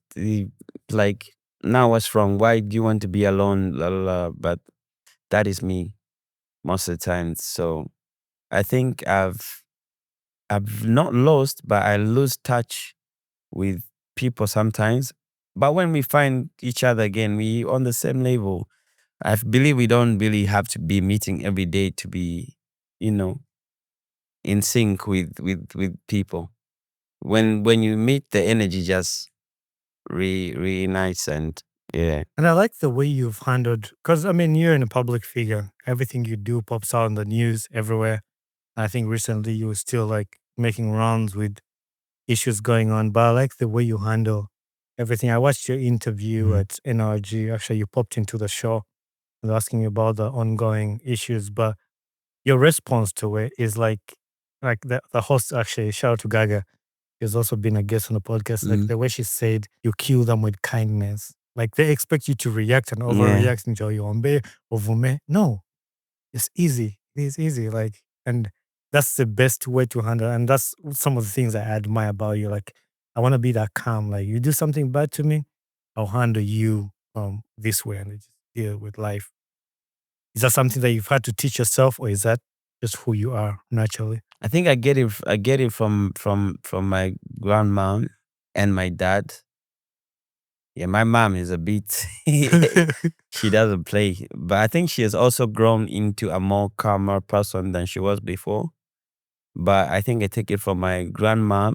like, now what's wrong? Why do you want to be alone? La, la, la. But that is me most of the time. So I think I've not lost, but I lose touch with people sometimes. But when we find each other again, we on the same level. I believe we don't really have to be meeting every day to be, in sync with people. When you meet, the energy just reunites, and Yeah. And I like the way you've handled, because I mean, you're in a public figure. Everything you do pops out in the news everywhere. I think recently you were still like making rounds with issues going on, but I like the way you handle everything. I watched your interview at NRG. Actually, you popped into the show and asking you about the ongoing issues, but your response to it is like the host, actually, shout out to Gaga. She's also been a guest on the podcast. Like the way she said, you kill them with kindness. Like they expect you to react and overreact and you ombe ovume. No, it's easy. It is easy. Like, and that's the best way to handle. And that's some of the things I admire about you. Like, I want to be that calm. Like, you do something bad to me, I'll handle you this way and just deal with life. Is that something that you've had to teach yourself, or is that just who you are naturally? I think I get it. I get it from my grandma and my dad. Yeah, my mom is a bit. She doesn't play, but I think she has also grown into a more calmer person than she was before. But I think I take it from my grandma,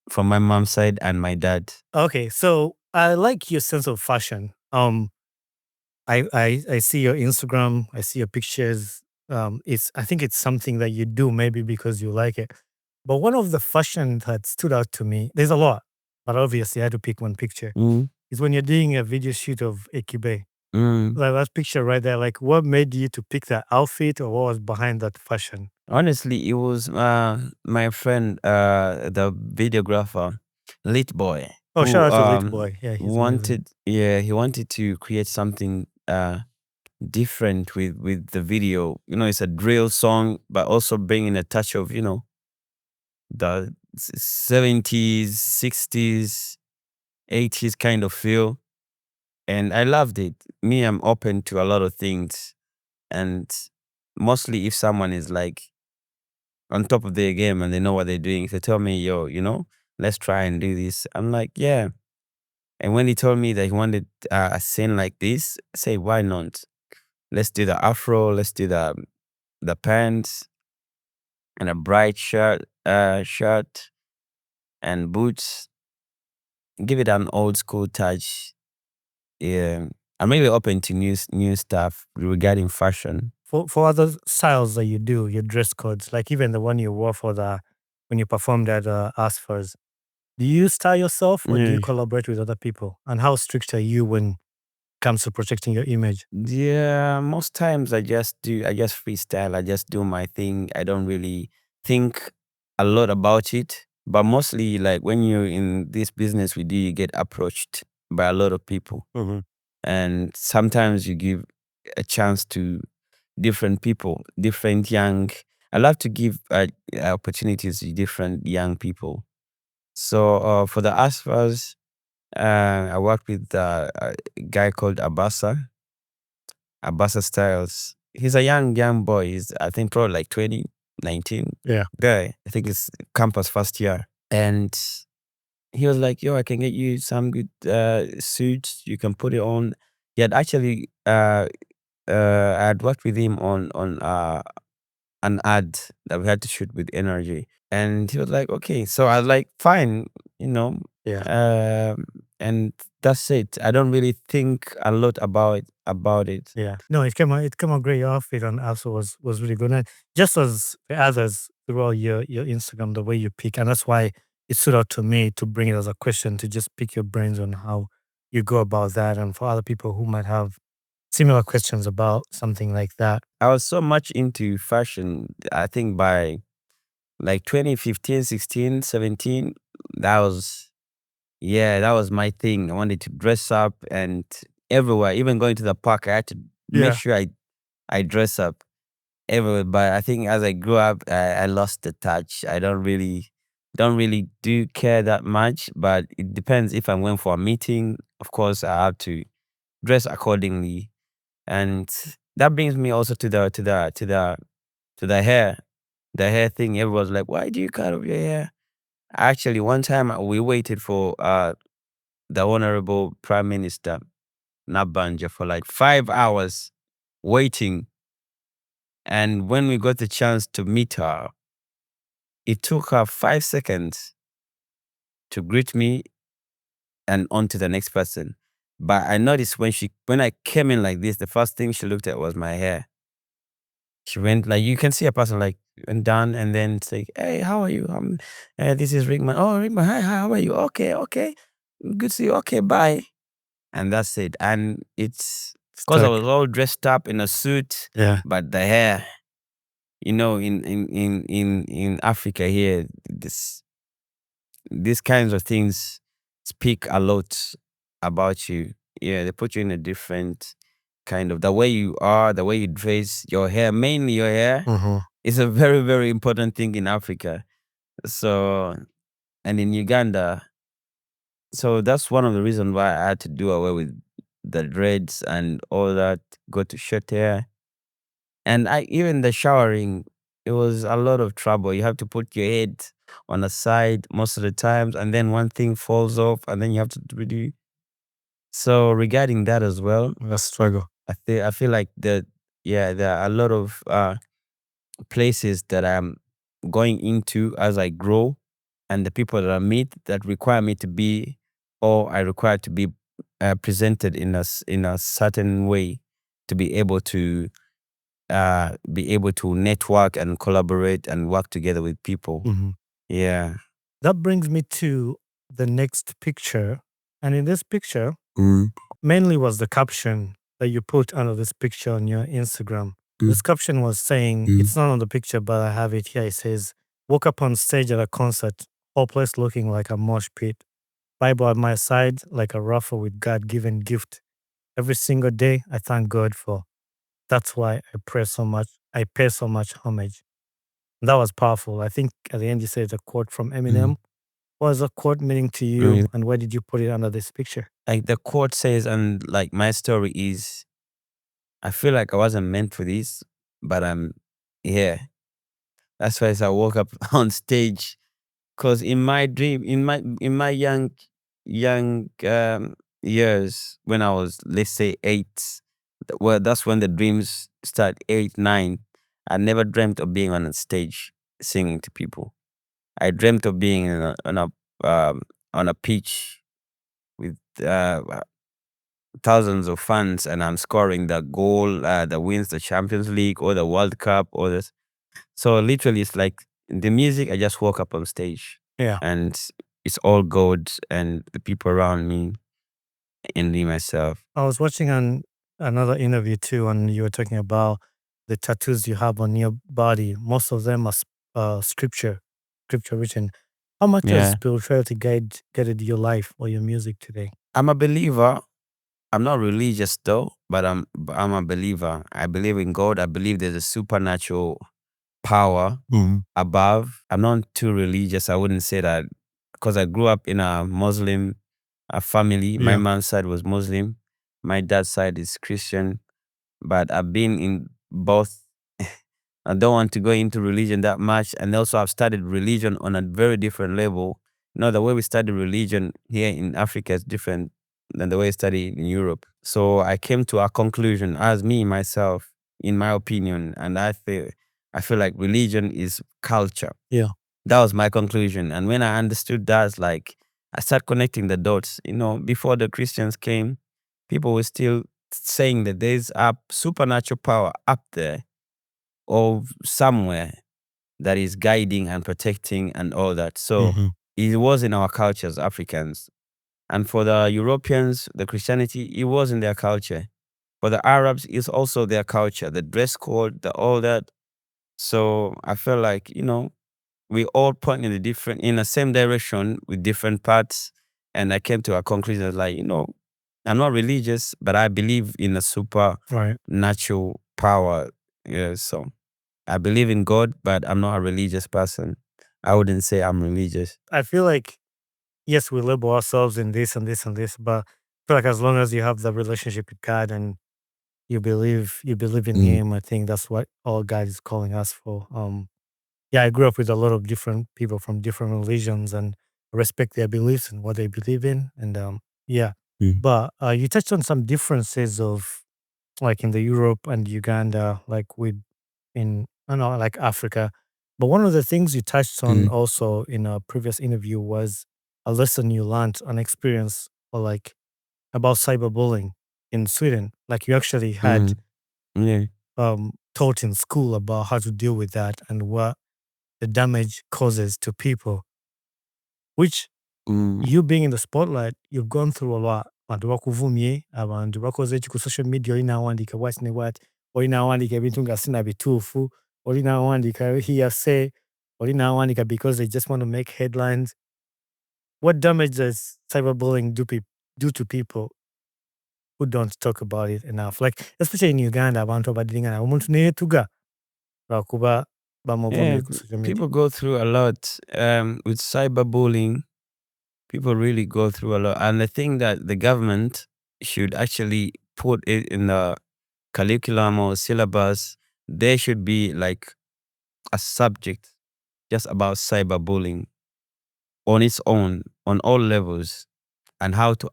from my mom's side, and my dad. Okay, so I like your sense of fashion. I see your Instagram, I see your pictures. I think it's something that you do maybe because you like it. But one of the fashion that stood out to me, there's a lot, but obviously I had to pick one picture. Is when you're doing a video shoot of Ekibe. Like that picture right there, like what made you to pick that outfit, or what was behind that fashion? Honestly, it was my friend, the videographer, Lit Boy, Oh, who shout out to Lit Boy. Yeah, he's amazing. he wanted to create something different with the video. You know, it's a drill song, but also bringing a touch of, you know, the 70s, 60s, 80s kind of feel. And I loved it. Me, I'm open to a lot of things. And mostly if someone is like on top of their game and they know what they're doing, if they tell me, yo, you know, let's try and do this, I'm like, yeah. And when he told me that he wanted a scene like this, I say, why not? Let's do the afro, let's do the pants and a bright shirt and boots. Give it an old school touch. Yeah. I'm really open to new stuff regarding fashion. For other styles that you do, your dress codes, like even the one you wore for the when you performed at Asfars, do you style yourself or do you Yeah. collaborate with other people? And how strict are you when it comes to protecting your image? Yeah, most times I just freestyle. I just do my thing. I don't really think a lot about it. But mostly, like when you're in this business we do, you get approached by a lot of people. And sometimes you give a chance to different people, different young. I love to give opportunities to different young people. So for the Asphas, I worked with a guy called Abasa Styles. He's a young boy. He's, I think, probably like 2019 Yeah. guy. I think it's campus first year. And he was like, yo, I can get you some good suits. You can put it on. He had actually, I had worked with him on an ad that we had to shoot with Energy. And he was like, okay. So I was like, fine, you know. Yeah. And that's it. I don't really think a lot about it. Yeah. No, it came out great. Your outfit and also was really good. And just as the others throughout your Instagram, the way you pick, and that's why it stood out to me to bring it as a question to just pick your brains on how you go about that, and for other people who might have similar questions about something like that. I was so much into fashion. I think by like 2015, 16, 17, that was my thing. I wanted to dress up and everywhere, even going to the park, I had to make sure I dress up everywhere. But I think as I grew up, I lost the touch. I don't really do care that much, but it depends. If I'm going for a meeting, of course I have to dress accordingly. And that brings me also to the hair. The hair thing. Everyone's like, why do you cut off your hair? Actually, one time we waited for the Honorable Prime Minister Nabanja for like 5 hours waiting. And when we got the chance to meet her, it took her 5 seconds to greet me and on to the next person. But I noticed when I came in like this, the first thing she looked at was my hair. She went like, you can see a person like went down and then it's like, hey, how are you? This is Rickman. Oh, Rickman, hi, how are you? Okay, good to see you. Okay, bye. And that's it. And it's because I Stuck. was all dressed up in a suit, Yeah. but the hair, in Africa here, these kinds of things speak a lot about you. Yeah, they put you in a different kind of the way you are, the way you dress, your hair, mainly your hair Mm-hmm. is a very, very important thing in Africa. So, and in Uganda, so that's one of the reasons why I had to do away with the dreads and all that, go to short hair. And even the showering, it was a lot of trouble. You have to put your head on the side most of the times, and then one thing falls off, and then you have to redo. So regarding that as well, That's struggle. I feel like there are a lot of places that I'm going into as I grow, and the people that I meet that require me to be, or I require to be presented in a certain way to be able to network and collaborate and work together with people. Mm-hmm. Yeah. That brings me to the next picture. And in this picture, Mm. mainly was the caption that you put under this picture on your Instagram. This caption was saying, it's not on the picture, but I have it here. It says, woke up on stage at a concert, hopeless looking like a mosh pit. Bible at my side, like a raffle with God given gift. Every single day, I thank God for. That's why I pray so much. I pay so much homage. That was powerful. I think at the end you said a quote from Eminem. What was the quote meaning to you, and why did you put it under this picture? Like the quote says, and like my story is, I feel like I wasn't meant for this, but I'm here. That's why I woke up on stage. Cause in my dream, in my young years, when I was, let's say, 8, well, that's when the dreams start. 8, 9. I never dreamt of being on a stage singing to people. I dreamt of being um, on a pitch with thousands of fans, and I'm scoring the goal that wins the Champions League or the World Cup or this. So literally, it's like the music. I just woke up on stage, Yeah. and it's all God and the people around me and me myself. I was watching another interview too, and you were talking about the tattoos you have on your body. Most of them are scripture written. How much has Yeah, spirituality guided your life or your music today? I'm a believer. I'm not religious though, but I'm a believer. I believe in God. I believe there's a supernatural power above. I'm not too religious. I wouldn't say that because I grew up in a Muslim family. My Yeah. mom's side was Muslim. My dad's side is Christian. But I've been in both. I don't want to go into religion that much. And also, I've studied religion on a very different level. The way we study religion here in Africa is different than the way we study in Europe. So I came to a conclusion as me, myself, in my opinion. And I feel like religion is culture. Yeah. That was my conclusion. And when I understood that, it's like I started connecting the dots. Before the Christians came, people were still saying that there's a supernatural power up there or somewhere that is guiding and protecting and all that. So Mhm. it was in our culture as Africans. And for the Europeans, the Christianity, it was in their culture. For the Arabs, it's also their culture, the dress code, the all that. So I felt like, we all point in the same direction with different paths. And I came to a conclusion like, I'm not religious, but I believe in a Right. supernatural power. Yeah, so I believe in God, but I'm not a religious person. I wouldn't say I'm religious. I feel like, yes, we label ourselves in this and this and this, but I feel like as long as you have the relationship with God and you believe in Him, I think that's what all God is calling us for. Yeah, I grew up with a lot of different people from different religions, and I respect their beliefs and what they believe in, and yeah. But you touched on some differences of like in the Europe and Uganda, like with in I don't know, like Africa. But one of the things you touched on also in a previous interview was a lesson you learned, an experience, or like about cyberbullying in Sweden. Like you actually had Yeah. taught in school about how to deal with that and what the damage causes to people. Which you being in the spotlight, you've gone through a lot. Abantu bakuvumye, abantu bakoze ki ku social media, oli n'awandiika what ne what, oli n'awandiika ebintu nga sina bituufu, oli n'awandiika hearsay, oli n'awandiika because they just want to make headlines. What damage does cyberbullying do to people who don't talk about it enough? Like, especially in Uganda, abantu abadiringa na omuntu neyeetuga lwakuba bamuvumye ku social media. People go through a lot with cyberbullying. People really go through a lot, and I think that the government should actually put it in the curriculum or syllabus. There should be like a subject just about cyberbullying on its own, on all levels, and how to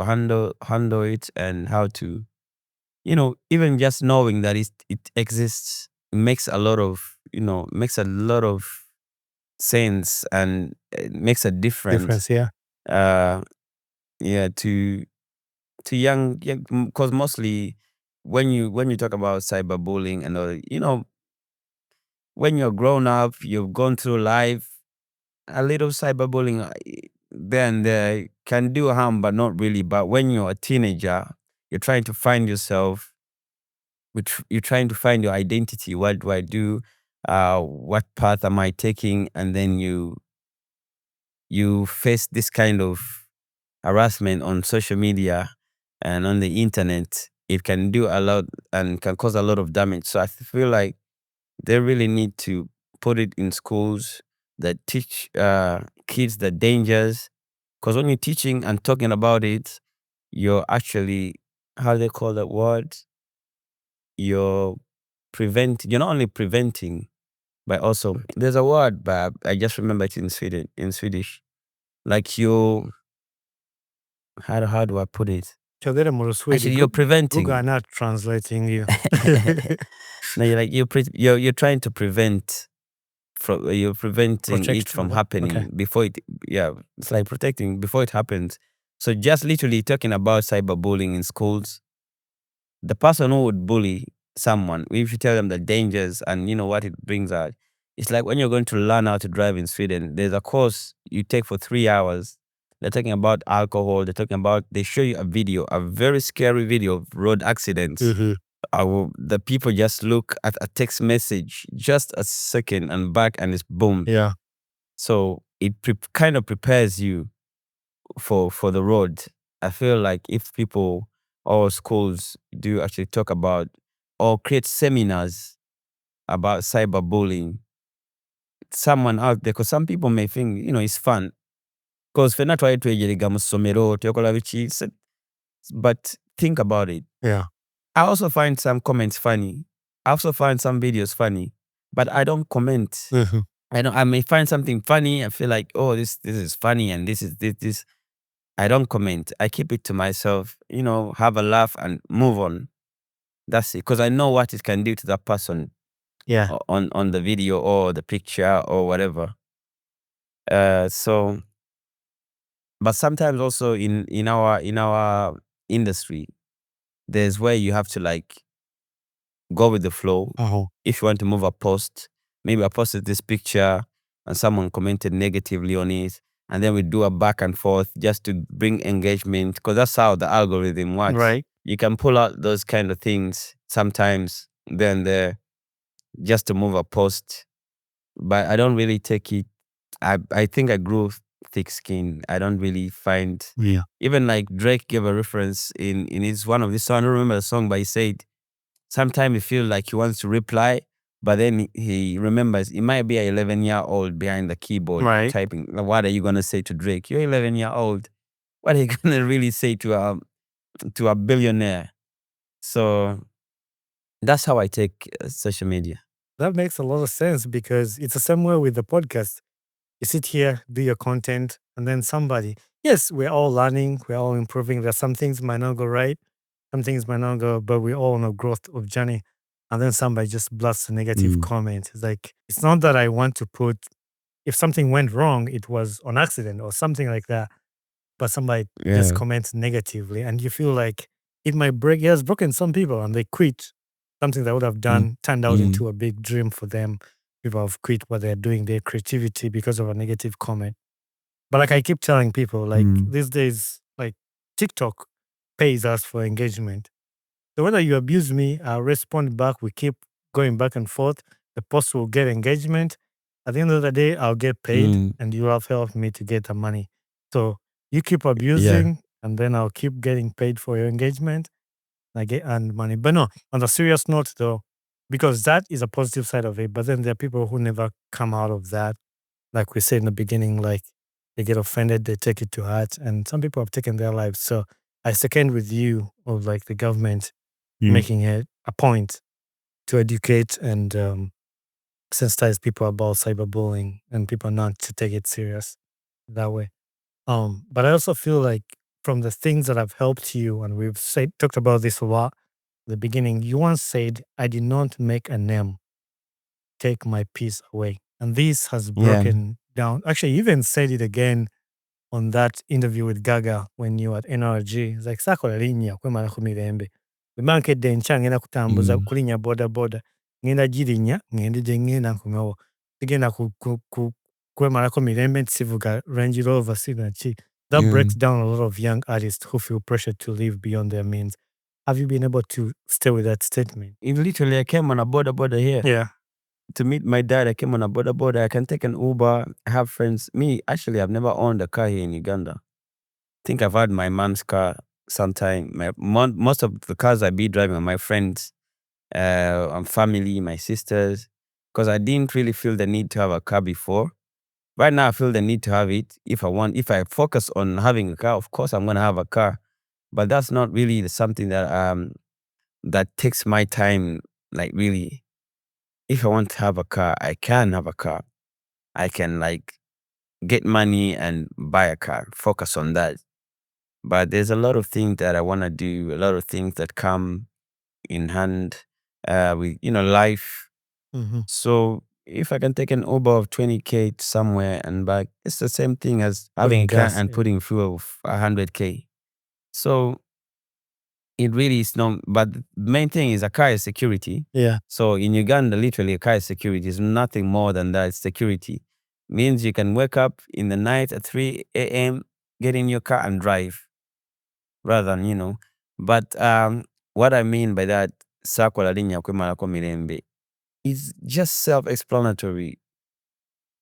handle it, and how to, even just knowing that it exists makes a lot of sense, and it makes a difference. Yeah. Yeah, to young, because mostly when you talk about cyberbullying and all, when you're grown up, you've gone through life, a little cyberbullying there and there can do harm, but not really. But when you're a teenager, you're trying to find yourself, you're trying to find your identity. What do I do? What path am I taking? And then you face this kind of harassment on social media and on the internet. It can do a lot and can cause a lot of damage. So I feel like they really need to put it in schools that teach kids the dangers. Because when you're teaching and talking about it, you're actually, how they call that word? You're not only preventing, but also, there's a word, but I just remember it in Swedish. Like how do I put it? Actually, you're preventing. Google are not translating you. No, you're trying to prevent you're preventing it from happening. Okay. Before it. Yeah, it's like protecting before it happens. So just literally talking about cyberbullying in schools, the person who would bully someone, if you tell them the dangers and what it brings out, it's like when you're going to learn how to drive in Sweden, there's a course you take for 3 hours. They're talking about alcohol. They show you a video, a very scary video of road accidents. The people just look at a text message, just a second, and back, and it's boom. Yeah. So it kind of prepares you for the road. I feel like if people or schools do actually talk about or create seminars about cyberbullying, someone out there, because some people may think it's fun, because fena twali twegeriga mu ssomero twekola biki, but think about it. Yeah. I also find some comments funny. I also find some videos funny, but I don't comment. I may find something funny. I feel like, oh, this is funny, and this is this. I don't comment. I keep it to myself. Have a laugh and move on. That's it. Because I know what it can do to that person. Yeah. On the video or the picture or whatever. So, but sometimes also in our industry, there's where you have to like go with the flow. If you want to move a post, maybe I posted this picture and someone commented negatively on it, and then we do a back and forth just to bring engagement, because that's how the algorithm works. Right. You can pull out those kind of things sometimes then there just to move a post, but I don't really take it. I think I grew thick skin. I don't really find. Yeah. Even like Drake gave a reference in his one of his songs. I don't remember the song, but he said sometimes he feels like he wants to reply, but then he remembers it might be an 11-year-old behind the keyboard typing. What are you gonna say to Drake? You're 11-year-old. What are you gonna really say to a billionaire? So that's how I take social media. That makes a lot of sense, because it's the same way with the podcast. You sit here, do your content, and then somebody, yes, we're all learning, we're all improving. There's some things might not go right, some things might not go, but we're all on a growth of journey. And then somebody just blasts a negative comment. It's like, it's not that I want to put, if something went wrong, it was on accident or something like that. but somebody just Yeah. comments negatively, and you feel like it might break. It has broken some people, and they quit something that would have done turned out into a big dream for them. People have quit what they're doing, their creativity, because of a negative comment. But like I keep telling people, like these days, like TikTok pays us for engagement. So whether you abuse me, I'll respond back. We keep going back and forth. The post will get engagement. At the end of the day, I'll get paid, and you have helped me to get the money. So you keep abusing, and then I'll keep getting paid for your engagement. I get earned money. But no, on a serious note though, because that is a positive side of it. But then there are people who never come out of that. Like we said in the beginning, like they get offended, they take it to heart, and some people have taken their lives. So I second with you of like the government making it a point to educate and sensitize people about cyberbullying and people not to take it serious that way. But I also feel like from the things that have helped you, and we've talked about this a lot at the beginning, you once said, "I did not make a name take my peace away." And this has broken down. Actually, you even said it again on that interview with Gaga when you were at NRG. It's like, sakola linnya kwemala ku mirembe. Bwe nkedde enkya ngenda kutambuza kulinnya boda boda. Ngenda girinnya ngende gye ngenda nkomewo. Sigenda kwemalako mirembe nti sivuga Range Rover sinaki. That breaks down a lot of young artists who feel pressured to live beyond their means. Have you been able to stay with that statement? Literally, I came on a border here. Yeah. To meet my dad, I came on a border. I can take an Uber. I have friends. Me, actually, I've never owned a car here in Uganda. I think I've had my mom's car sometime. Most of the cars I be driving are my friends, family, my sisters, because I didn't really feel the need to have a car before. Right now, I feel the need to have it. If I focus on having a car, of course, I'm gonna have a car. But that's not really something that takes my time. Like really, if I want to have a car, I can have a car. I can like get money and buy a car. Focus on that. But there's a lot of things that I want to do. A lot of things that come in hand with life. So if I can take an Uber of 20K to somewhere and back, it's the same thing as having a car gas, and putting fuel of 100K. So it really is not, but the main thing is a car is security. Yeah. So in Uganda, literally a car is security. It's nothing more than that. It's security. Means you can wake up in the night at 3 a.m., get in your car and drive rather than. But what I mean by that, sakola linnya kwemalako mirembe, is just self-explanatory.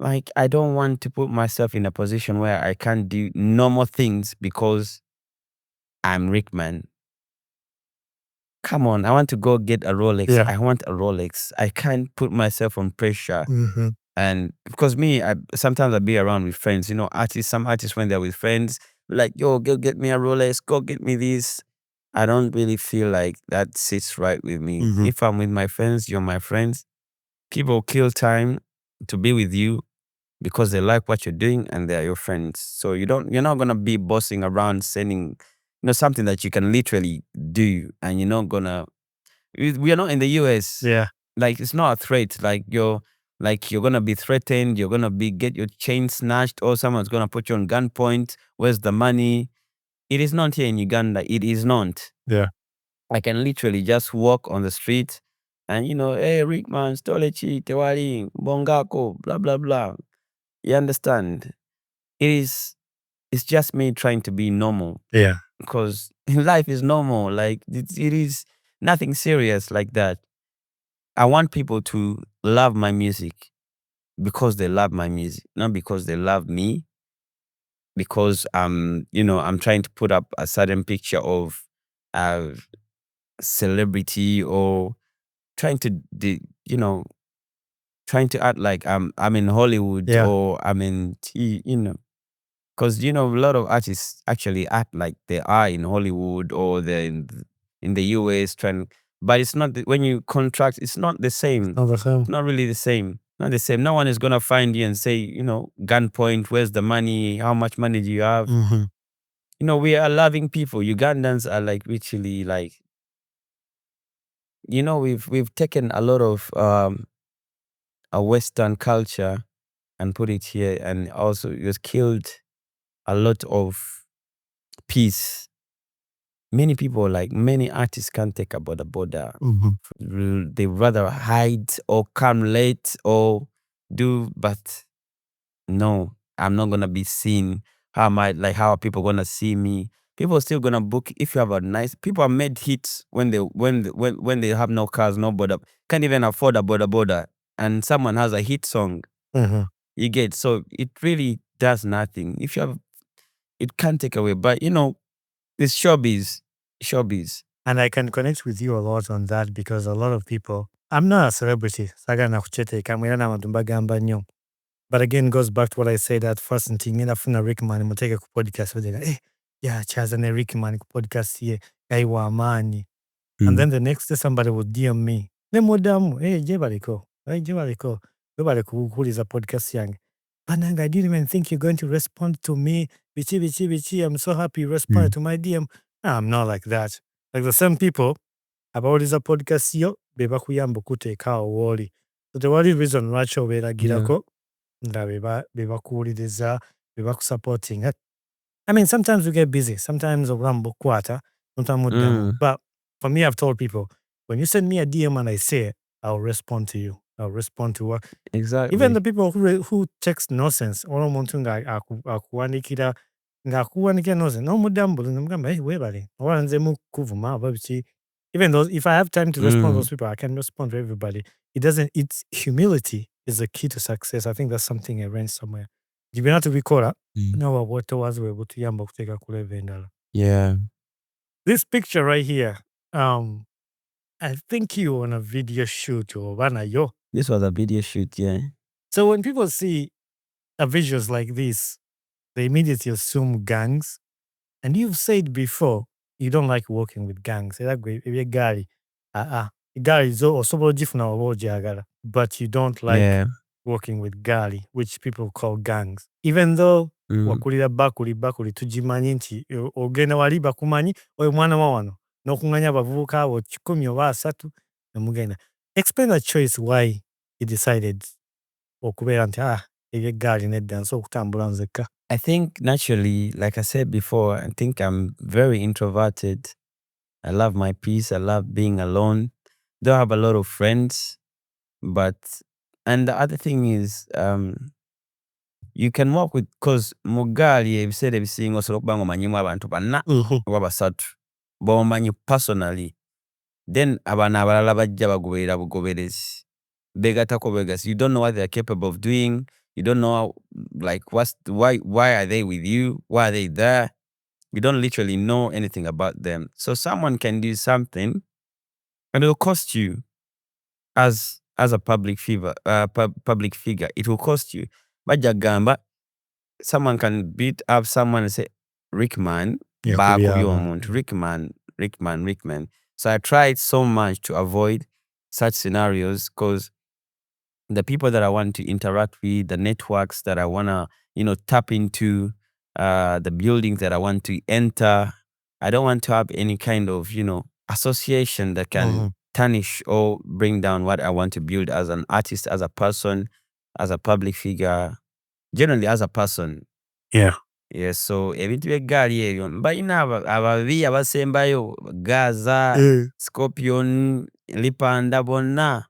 Like, I don't want to put myself in a position where I can't do normal things because I'm Rickman. Come on, I want to go get a Rolex. Yeah. I want a Rolex. I can't put myself on pressure. And because me, sometimes I be around with friends, some artists when they're with friends, like, yo, go get me a Rolex, go get me this. I don't really feel like that sits right with me. If I'm with my friends, you're my friends. People kill time to be with you because they like what you're doing and they're your friends. So you're not gonna be bossing around sending, something that you can literally do, and you're not gonna. We are not in the US. Yeah. Like, it's not a threat. Like you're gonna be threatened. You're gonna get your chain snatched, or someone's gonna put you on gunpoint. Where's the money? It is not here in Uganda. It is not. Yeah. I can literally just walk on the street and, hey, Rickman, Stolechi, Tewali, Bongako, blah, blah, blah. You understand? It's just me trying to be normal. Yeah. Because life is normal. Like, it is nothing serious like that. I want people to love my music because they love my music, not because they love me. Because I'm trying to put up a certain picture of a celebrity, or trying to trying to act like I'm in Hollywood, Yeah. or I'm in because a lot of artists actually act like they are in Hollywood, or they're in the US but it's not when you contract, it's not the same. Not the same. It's not really the same. Not the same. No one is gonna find you and say, gunpoint, where's the money? How much money do you have? We are loving people. Ugandans are like literally like, we've taken a lot of a Western culture and put it here, and also it has killed a lot of peace. Many people, like many artists, can't take a border. They rather hide or come late or do, but no, I'm not gonna be seen. How are people gonna see me? People are still gonna book if you have a nice. People have made hits when they have no cars, no border, can't even afford a border, and someone has a hit song. You get, so it really does nothing. If you have, it can't take away. But it's showbiz. And I can connect with you a lot on that because a lot of people, I'm not a celebrity. Sagana kuchete kamwera na madumba gamba nyo. But again, goes back to what I said at first. And tingina funa Rickman muteke ku podcast with yeah, chazane Rickman ku podcast ye Ewa amani. And then the next day somebody would DM me. Ne modamu, jebaliko. Jebaliko. Jebaliko kuliza podcast yange. Bananga, I didn't even think you're going to respond to me. Bichi. I'm so happy you responded to my DM. No, I'm not like that. Like the same people, abawuliza podcast yo, beba kuyamba okuteeka wooli. So tewali reason lwaki obeeragirako nga beba kuwuliriza, beba kusupporting. I mean, sometimes we get busy. Sometimes obulamu bukwata, notamuddamu. But for me, I've told people, when you send me a DM and I say it, I'll respond to you. I'll respond to what. Exactly. Even the people who text nonsense, omuntu nga akuwandikira nonsense, nomuddamu namugamba, hey, weebale, oba nzemu kuvuma oba biki. Even though if I have time to respond to those people, I can respond to everybody. It's humility is the key to success. I think that's something I read somewhere. Gibina tubikola, nawe bw'otowazi bwe butuyamba okuteeka ku level endala. Yeah. This picture right here, I think you were on a video shoot or banayo. This was a video shoot, yeah. So when people see visuals like this, they immediately assume gangs. And you've said before, you don't like working with gangs. Gari is osobola ogifuna oba ogyagala, but you don't like working with Gali, which people call gangs. Even though wakulira bakuli tugimanyi nti ogenda wali bakumanyi oyo mwana wa wano n'okuŋŋanya abavubuka abo 100 oba 3 nemugenda. Explain the choice why you decided okubeera nti eby'eggaali nedda nsobola okutambula nzekka. I think naturally, like I said before, I think I'm very introverted. I love my peace. I love being alone. Don't have a lot of friends, and the other thing is, you can work with, because mugali ebiseera ebisinga osobola okuba nga omanyimu abantu banna oba basatu b'omanyi personally, then abantu abalala bajja bagoberera bugoberezi begatako begasi. You don't know what they're capable of doing. You don't know like why are they with you? Why are they there? You don't literally know anything about them. So someone can do something and it'll cost you as a public figure. It will cost you. Bajagamba, someone can beat up someone and say, Rickman, Rickman. So I tried so much to avoid such scenarios because the people that I want to interact with, the networks that I want to, tap into, the buildings that I want to enter, I don't want to have any kind of, association that can tarnish or bring down what I want to build as an artist, as a person, as a public figure, generally as a person. Yeah. Yes, so ebintu by'eggaali ebyo balina ababi abasembayo, Gaza, Scorpion, Lipanda bonna,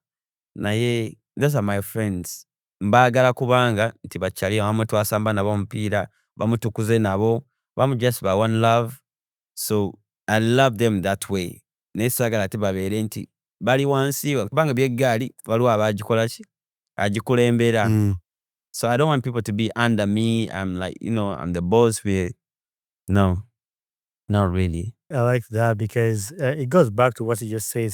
naye those are my friends. Mbaagala kubanga nti bakyali abamu twasamba nabo omupiira, bamu tukuze nabo, bamu just by one love. So I love them that way. Naye saagala ate babeere nti bali wansi kubanga by'eggaali waliwo abagikola ki agikulembera. So I don't want people to be under me. I'm like, I'm the boss with. No, not really. I like that because it goes back to what you just said.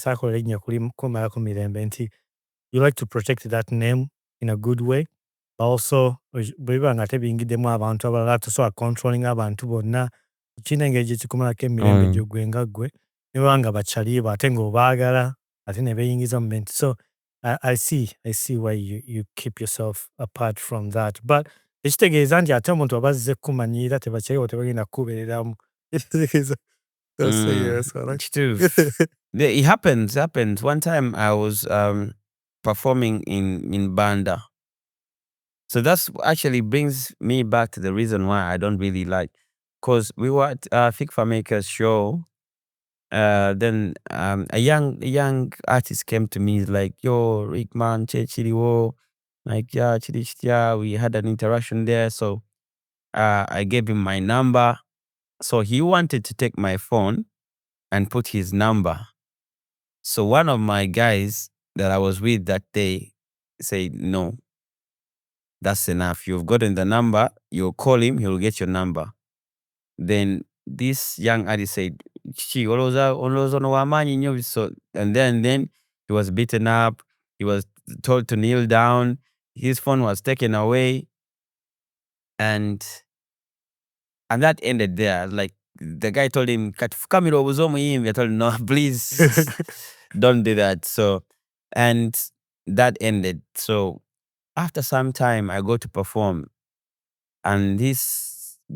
You like to protect that name in a good way. Also, abantu abalala tosobola controlling abantu bonna. Kino engeri kikumalako emirembe gyo gwe nga ggwe ne banga bakyali bo ate ng'obaagala ate ne beeyingiza mu bintu. So I see why you keep yourself apart from that. But ekitegeeza nti ate omuntu aba azze kukumanyira tebakyaliwo tebagenda kukubeereramu. It's true. It happens. One time I was performing in Banda. So that's actually brings me back to the reason why I don't really like because we were at Figfa Maker's show. Then a young artist came to me, like, yo, Rickman, Chiriwo, like, yeah, Chirichia. We had an interaction there. So I gave him my number. So he wanted to take my phone and put his number. So one of my guys that I was with that day said, no, that's enough. You've gotten the number. You'll call him. He'll get your number. Then this young artist said, "Chi, oloza no wamanyi nnyo." So and then he was beaten up. He was told to kneel down. His phone was taken away, and that ended there. Like, the guy told him, "Katufukamira obuze omuyimbi." I told him, "No, please don't do that." So, and that ended. So after some time, I go to perform, and this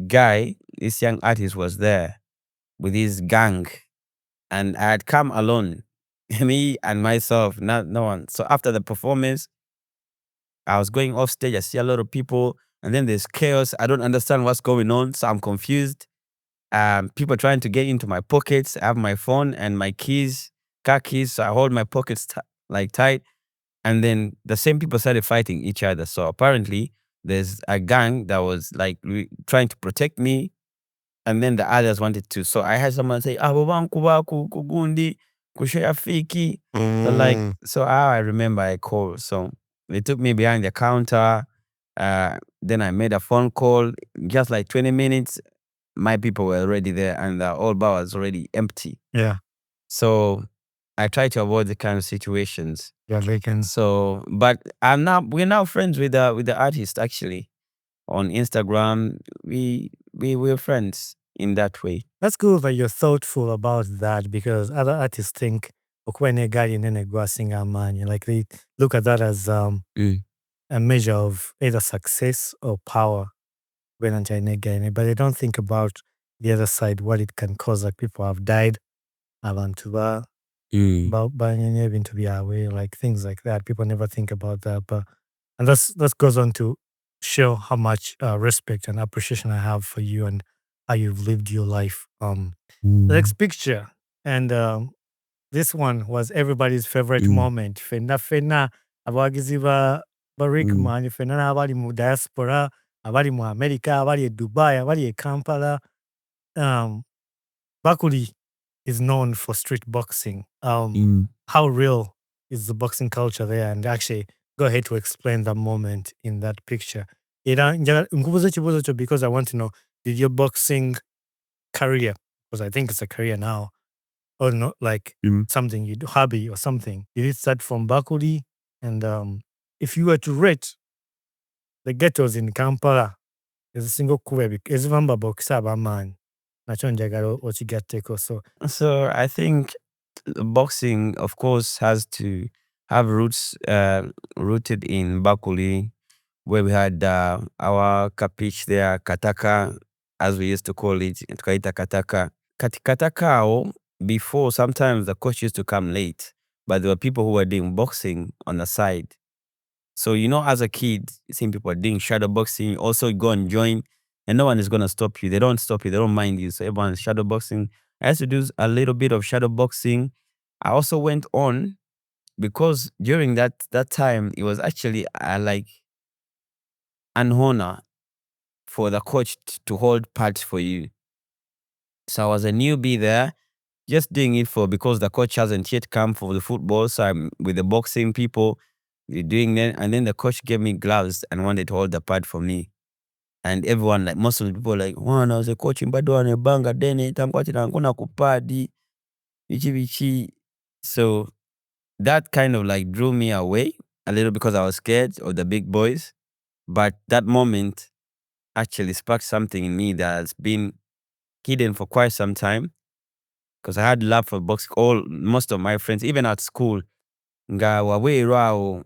guy, this young artist, was there with his gang, and I had come alone, me and myself, not no one. So after the performance, I was going off stage. I see a lot of people, and then there's chaos. I don't understand what's going on, so I'm confused. People trying to get into my pockets. I have my phone and my keys, car keys. So I hold my pockets like tight, and then the same people started fighting each other. So apparently, there's a gang that was like trying to protect me, and then the others wanted to. So I had someone say, "Abo bankuba kugundi kushare fiki." So like, so I remember I called. So they took me behind the counter. Then I made a phone call. Just like 20 minutes, my people were already there, and the whole bar was already empty. Yeah. So I try to avoid the kind of situations. Yeah, they can. So, but we're now friends with the artist actually. On Instagram, we're friends in that way. That's cool that you're thoughtful about that, because other artists think Okwene guy and then a man. Like, they look at that as a measure of either success or power. But they don't think about the other side, what it can cause. Like, people have died, abantu into the away, like things like that. People never think about that. But and that goes on to show how much respect and appreciation I have for you and how you've lived your life. The next picture, and this one was everybody's favorite moment. Fena abawagizi ba Rickman, fena n'abali mu diaspora, abali mu America, abali e Dubai, abali e Kampala. Bakuli is known for street boxing. How real is the boxing culture there? And actually, go ahead to explain that moment in that picture. Because I want to know, did your boxing career, because I think it's a career now, or not, like something you do, hobby or something, did it start from Bakuli? And if you were to rate the ghettos in Kampala, there's a single kube, ezivamba boxa abamanyi. Nacho njagala okigatteko. So I think boxing, of course, has to have roots rooted in Bakuli, where we had our kapich there, Kataka, as we used to call it, tukaita Kataka. Katakao, before, sometimes the coach used to come late, but there were people who were doing boxing on the side. So, as a kid, seeing people doing shadow boxing, also go and join, and no one is going to stop you. They don't stop you. They don't mind you. So everyone is shadow boxing. I used to do a little bit of shadow boxing. I also went on, because during that time, it was actually like an honor for the coach to hold parts for you. So I was a newbie there, just doing it because the coach hasn't yet come for the football. So I'm with the boxing people, we're doing that. And then the coach gave me gloves and wanted to hold the pad for me. And everyone, like most of the people, like, "Wana, I was a coach in Badwane Banga, Dene, Tamkwati, Nkuna Kupadi, Vichi." So that kind of like drew me away a little, because I was scared of the big boys. But that moment actually sparked something in me that has been hidden for quite some time, because I had love for boxing. Most of my friends, even at school, nga waweerwawo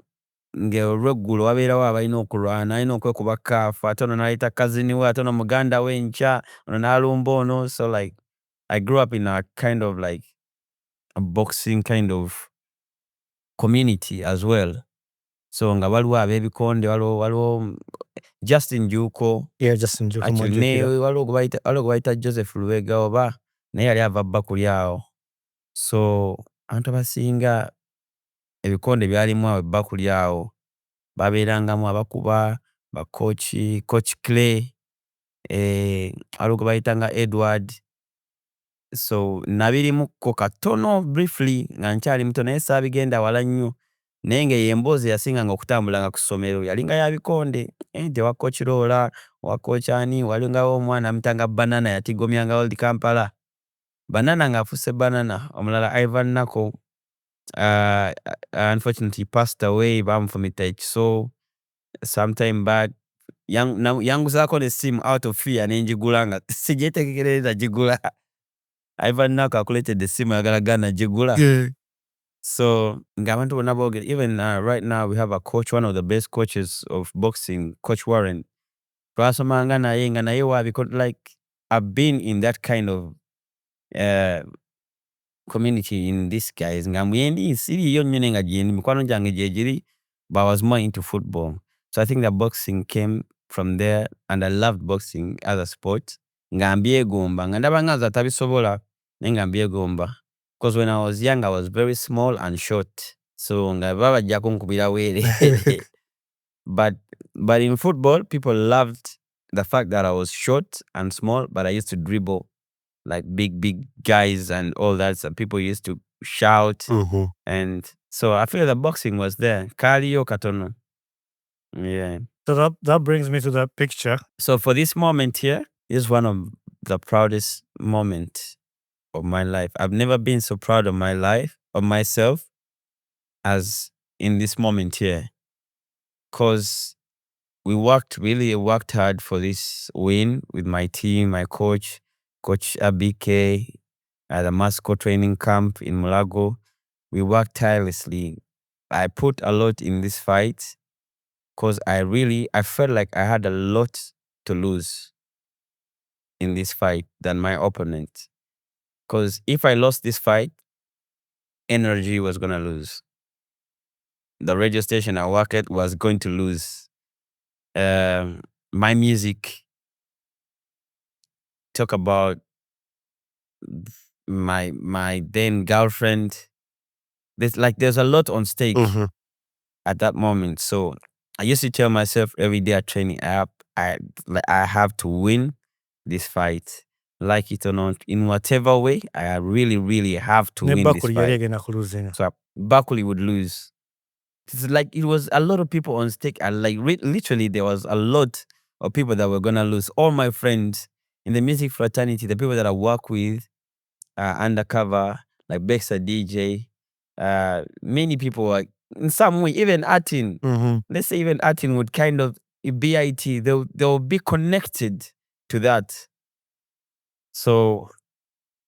ng'olweggulo wabeerawo abalina okulwana, alina okwekuba kaafu, ate ono n'ayita kazini we, ate ono muganda we nkya, ono n'alumba ono. So like, I grew up in a kind of like a boxing kind of community as well. So nga waliwo ab'ebikonde, waliwo Justin Juko. Yeah, Justin Juko Actually, ne waliwo gwe bayita Joseph Lubega oba naye yali ava Bakuli awo. So abantu abasinga ebikonde byalimu awo Bakuli awo babeerangamu abakuba coach Clay, waliwo gwe bayitanga Edward. So nabirimuko katono briefly nga nkyali muto naye saabigenda wala nnyo, naye nga emboozi yasinganga okutambulanga ku ssomero yalinga ya bikonde, ewa coach Lola, wa coach ani, walingawo omwana amutanga Banana yatigomyanga Old Kampala. Banana ng'afuuse Banana, omulala Ivan Nako, unfortunately passed away, bamufumita ekiso sometime back. Yanguzaako n'essimu out of fear nenjigula nga sigyetegekereza gigula. Ivan Nako akuleetedde essimu ayagala gana gigula. So ng'abantu bonna boogera, even right now we have a coach, one of the best coaches of boxing, Coach Warren. Twasomanga naye nga naye like I've been in that kind of community in this guys nga mwendi siriyo nnyo nga gyendi mikwano gyange gye giri, but I was more into football. So I think that boxing came from there and I loved boxing as a sport. Nga mbyegomba nga ndaba nga atabisobola naye nga mbyegomba. Because when I was young I was very small and short. So nga babajjako nkubira weere. But in football people loved the fact that I was short and small, but I used to dribble like big guys and all that. So people used to shout. And so I feel the boxing was there. Kaliyo katono. Yeah. So that brings me to that picture. So for this moment here is one of the proudest moments of my life. I've never been so proud of my life, of myself, as in this moment here. Because we worked hard for this win with my team, my coach Abike, at the Masco training camp in Mulago. We worked tirelessly. I put a lot in this fight because I felt like I had a lot to lose in this fight than my opponent. Because if I lost this fight, energy was going to lose. The radio station I worked at was going to lose. My music, talk about my then girlfriend. There's a lot on stake at that moment. So I used to tell myself every day at training, I have to win this fight, like it or not, in whatever way. I really have to win this fight. So Bakuli would lose. It's like it was a lot of people on stake, and like literally there was a lot of people that were gonna lose. All my friends in the music fraternity, the people that I work with, undercover, like Bexa DJ, many people were in some way, even Atin. Let's say even Atin would kind of BIT, they'll be connected to that. So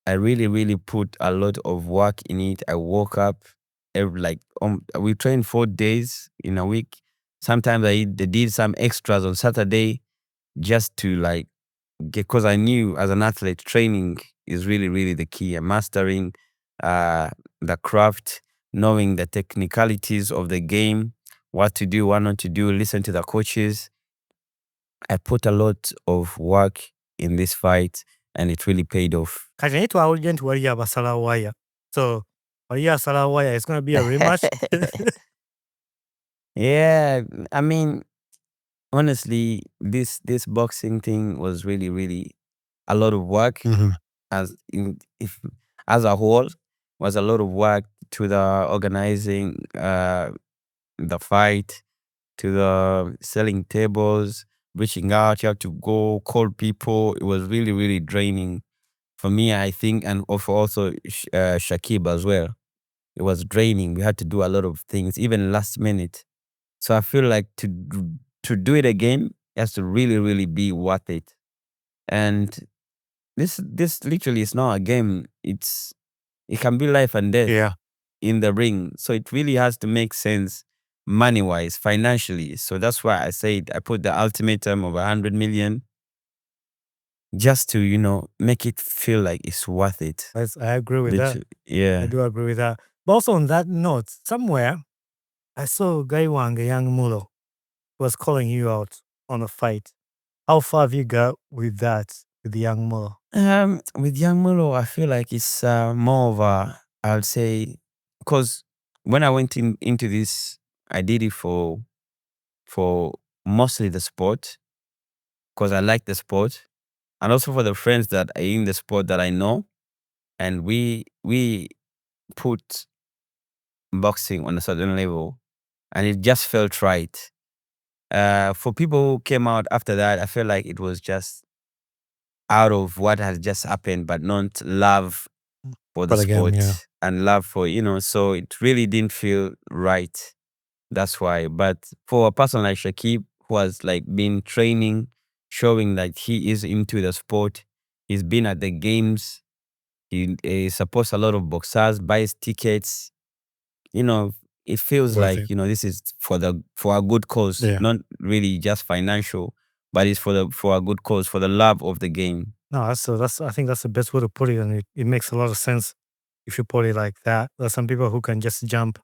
I really put a lot of work in it. I woke up we trained 4 days in a week. Sometimes I did some extras on Saturday just to like get, because I knew as an athlete training is really the key. And mastering the craft, knowing the technicalities of the game, what to do, what not to do, listen to the coaches. I put a lot of work in this fight and it really paid off. So Sarawaya, it's going to be a rematch. Yeah, I mean, honestly, this boxing thing was really a lot of work. As a whole, was a lot of work to the organizing the fight, to the selling tables, reaching out. You have to go call people. It was really draining for me, I think, and also Shakib as well. It was draining. We had to do a lot of things, even last minute. So I feel like to do it again, it has to really be worth it. And this literally is not a game. It can be life and death in the ring. So it really has to make sense money-wise, financially. So that's why I said I put the ultimatum of 100 million just to, make it feel like it's worth it. I agree with that. Yeah. I do agree with that. But also on that note, somewhere I saw Young Mulo was calling you out on a fight. How far have you got with that, with Young Mulo? With Young Mulo, I feel like it's more of a, I would say, because when I went into this, I did it for mostly the sport, because I like the sport, and also for the friends that are in the sport that I know, and we put boxing on a certain level, and it just felt right. For people who came out after that, I feel like it was just out of what has just happened, but not love for the For the game, sport yeah. and love for, so it really didn't feel right. That's why. But for a person like Shakib, who has like been training, showing that he is into the sport, he's been at the games, he supports a lot of boxers, buys tickets, it feels Worth like, it. this is for a good cause, Yeah. not really just financial, but it's for a good cause, for the love of the game. No, that's I think that's the best way to put it, and it makes a lot of sense if you put it like that. There's some people who can just jump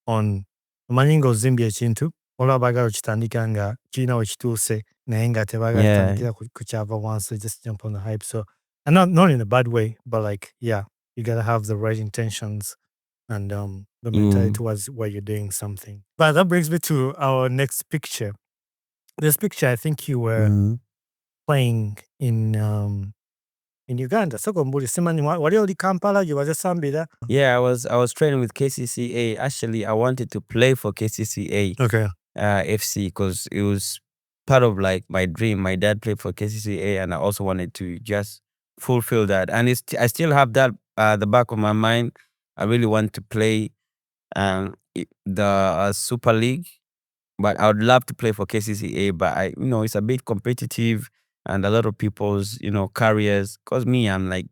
on omanyi ng'ozimbye ekintu olaba baagala okitandika nga kirina we kituuse naye nga tebaagala Yeah. kitandikira ku kyava wansi, just jump on the hype. So, and not in a bad way, but like, yeah, you gotta have the right intentions and the mentality towards where you're doing something. But that brings me to our next picture. This picture, I think you were playing in Uganda. Soko mbuli simanyi wali oli Kampala gye wazesambira? Yeah, I was training with KCCA. Actually, I wanted to play for KCCA Okay. FC, because it was part of like my dream. My dad played for KCCA, and I also wanted to just fulfill that. And I still have that the back of my mind. I really want to play the Super League, but I would love to play for KCCA. But it's a bit competitive, and a lot of people's careers. Cause me, I'm like,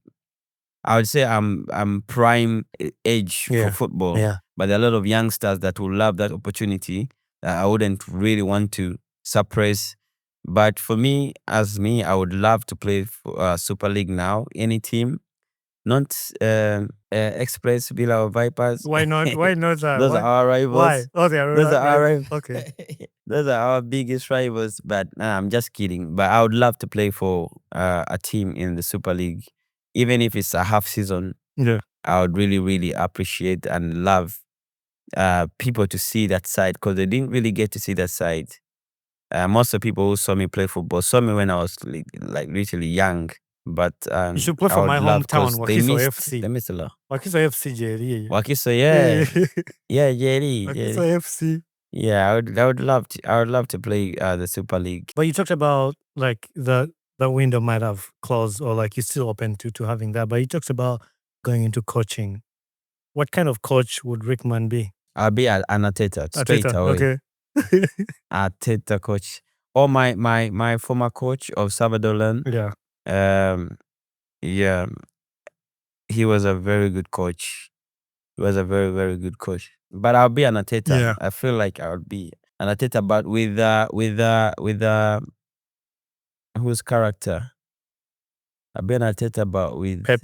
I would say I'm prime age Yeah, for football. yeah. But there are a lot of youngsters that will love that opportunity that I wouldn't really want to suppress. But for me, I would love to play for Super League now. Any team, not Express, Villa, or Vipers. Why not? Why not that? Those are our rivals. Why? Oh, they are Those are our rivals. rivals. Okay. Those are our biggest rivals. But I'm just kidding. But I would love to play for a team in the Super League, even if it's a half season. Yeah. I would really, really appreciate and love people to see that side, because they didn't really get to see that side. Most of the people who saw me play football saw me when I was like literally young. But You should play I for would my love, hometown, 'cause they Wakiso missed FC. they missed a lot. Wakiso FC JD. Wakiso, yeah. Yeah, Jerry. Wakiso FC. Yeah, I would love to play the Super League. But you talked about like the window might have closed, or like you're still open to having that. But you talked about going into coaching. What kind of coach would Rickman be? I'll be an Ateta straight Arteta, away. Okay. Ateta coach. Or my former coach of Salvadorland. Yeah. Yeah, he was a very good coach. He was a very, very good coach. But I'll be an Ateta. Yeah. I feel like I would be an Ateta, but with whose character? I'll be an Ateta, but with Pep.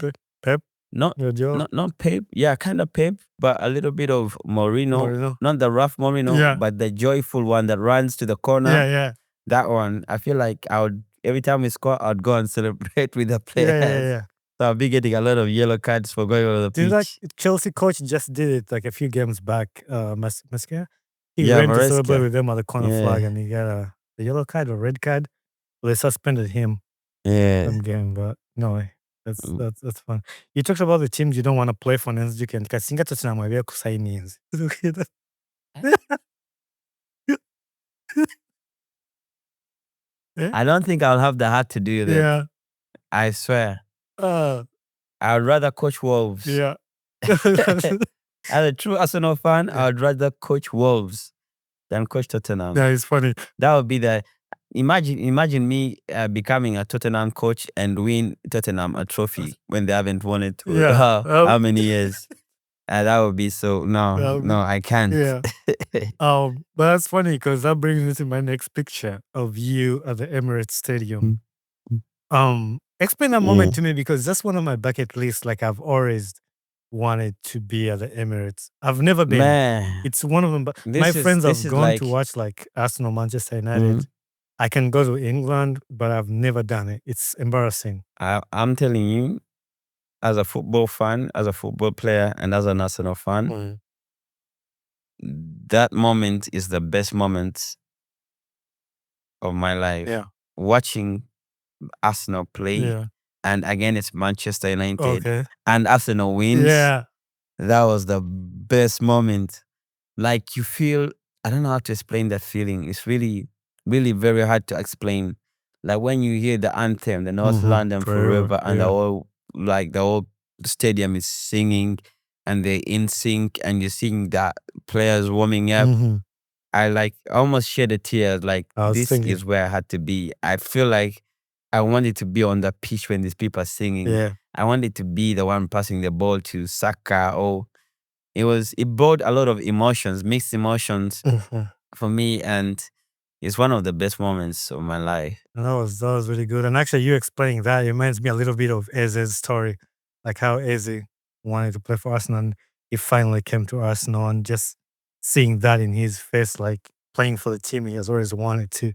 not Pep. Yeah, kind of Pep, but a little bit of Mourinho. Not the rough Mourinho, Yeah. but the joyful one that runs to the corner. Yeah. That one. I feel like I would, every time we score, I'd go and celebrate with the players. Yeah. So I'll be getting a lot of yellow cards for going on the pitch. Like Chelsea coach just did it like a few games back. Mascara. He Yeah, ran to Maresca. celebrate with them at the corner Yeah. flag, and he got a yellow card or red card. Well, they suspended him Yeah. some game, but no, that's fun. You talked about the teams you don't want to play for next weekend. Because singa Tottenham wabia kusainizi. I don't think I'll have the heart to do that. Yeah. I swear. I'd rather coach Wolves. Yeah. As a true Arsenal fan, Yeah. I'd rather coach Wolves than coach Tottenham. That is funny. That would be imagine me becoming a Tottenham coach and win Tottenham a trophy when they haven't won it how many years. That would be so, no, I can't. Yeah. But that's funny because that brings me to my next picture of you at the Emirates Stadium. Explain that moment to me, because that's one of my bucket lists. Like, I've always wanted to be at the Emirates. I've never been. Man, It's one of them. But my friends have gone to watch like Arsenal, Manchester United. I can go to England, but I've never done it. It's embarrassing. I'm telling you, as a football fan, as a football player, and as an Arsenal fan, that moment is the best moment of my life. Yeah. Watching Arsenal play, Yeah. and again it's Manchester United, Okay. and Arsenal wins. Yeah. That was the best moment. Like you feel, I don't know how to explain that feeling. It's really, really very hard to explain. Like when you hear the anthem, the North London Forever, and the whole stadium is singing, and they're in sync, and you're seeing that players warming up. I almost shed a tear. Like this is where I had to be. I feel like I wanted to be on the pitch when these people are singing. Yeah. I wanted to be the one passing the ball to Saka. Or it brought a lot of emotions, mixed emotions for me, and it's one of the best moments of my life. That was really good. And actually, you explaining that, it reminds me a little bit of Eze's story, like how Eze wanted to play for Arsenal and he finally came to Arsenal, and just seeing that in his face, like playing for the team he has always wanted to,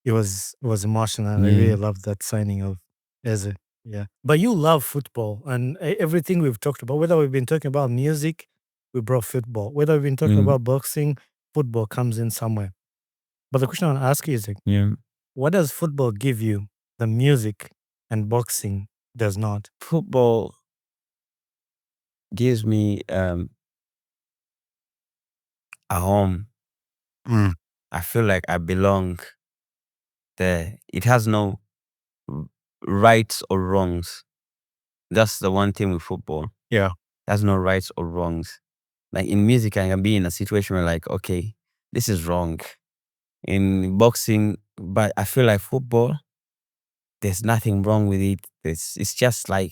it was emotional. And I really loved that signing of Eze. Yeah. But you love football, and everything we've talked about, whether we've been talking about music, we brought football. Whether we've been talking about boxing, football comes in somewhere. But the question I want to ask you is, what does football give you the music and boxing does not? Football gives me a home. I feel like I belong there. It has no rights or wrongs. That's the one thing with football. Yeah. There's no rights or wrongs. Like in music, I can be in a situation where like, okay, this is wrong. In boxing, but I feel like football, there's nothing wrong with it. It's just like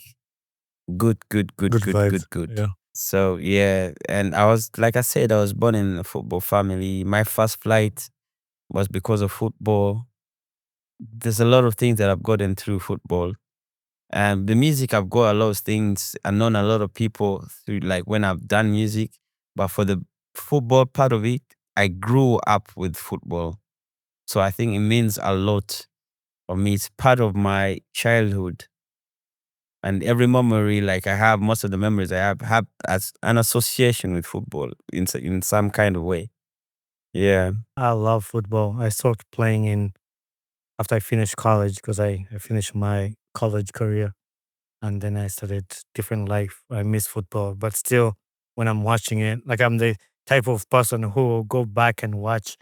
good. Vibes. Yeah. So yeah, and I was, like I said, I was born in a football family. My first flight was because of football. There's a lot of things that I've gotten through football. And the music, I've got a lot of things. I've known a lot of people through, like when I've done music. But for the football part of it, I grew up with football. So I think it means a lot for me. It's part of my childhood. And every memory, like I have, most of the memories I have as an association with football in some kind of way. Yeah. I love football. I started playing after I finished college, because I finished my college career and then I started different life. I miss football, but still, when I'm watching it, like I'm the type of person who will go back and watch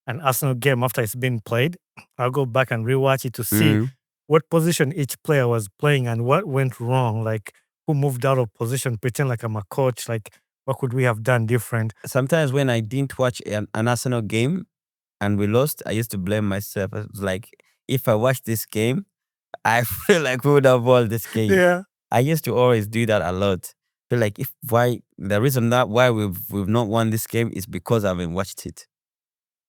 an Arsenal game after it's been played. I'll go back and rewatch it to see what position each player was playing and what went wrong, like who moved out of position, pretend like I'm a coach, like what could we have done different? Sometimes when I didn't watch an Arsenal game and we lost, I used to blame myself. I was like, if I watch this game, I feel like we would have won this game. Yeah. I used to always do that a lot. Feel like the reason that why we've not won this game is because I haven't watched it.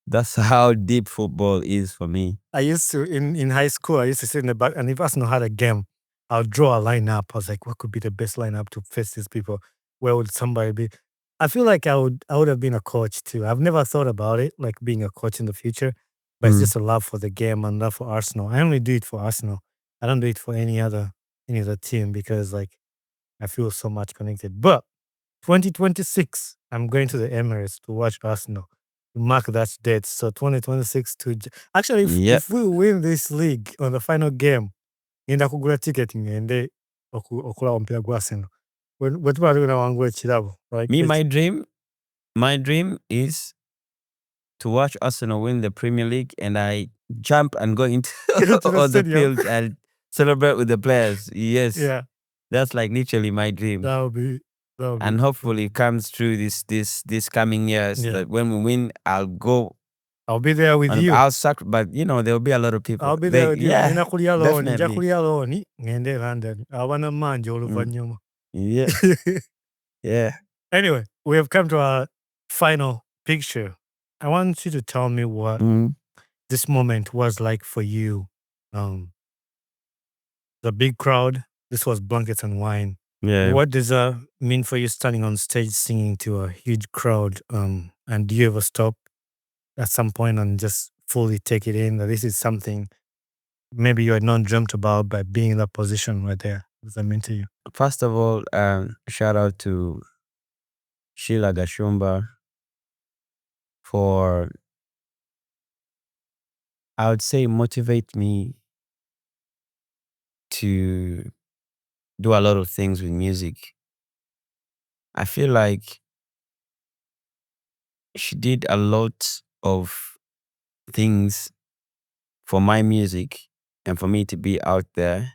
That's how deep football is for me. I used to, in high school, I used to sit in the back, and if Arsenal had a game, I'll draw a lineup. I was like, what could be the best lineup to face these people? Where would somebody be? I feel like I would have been a coach too. I've never thought about it, like being a coach in the future, but it's just a love for the game and love for Arsenal. I only do it for Arsenal. I don't do it for any other team, because like I feel so much connected. But 2026, I'm going to the Emirates to watch Arsenal, to mark that date. So 2026 actually, if we win this league on the final game, ngenda kugula ticket ngende okulaba omupiira gwa Arsenal. Bwe tuba tugenda wangu ekirabo. Me, my dream is to watch Arsenal win the Premier League, and I jump and go into on the field and celebrate with the players. Yes. Yeah. That's like literally my dream. That would be and hopefully it comes through this coming years. That when we win, I'll be there with you. I'll but there'll be a lot of people. I'll be there with you. Yeah, definitely. Ngende London. Abana manje oluvanyuma. Yeah. Yeah. Anyway, we have come to our final picture. I want you to tell me what this moment was like for you. The big crowd. This was Blankets and Wine. Yeah. What does that mean for you, standing on stage singing to a huge crowd? And do you ever stop at some point and just fully take it in that this is something maybe you had not dreamt about by being in that position right there? What does that mean to you? First of all, shout out to Sheila Gashumba for, I would say, motivate me to do a lot of things with music. I feel like she did a lot of things for my music and for me to be out there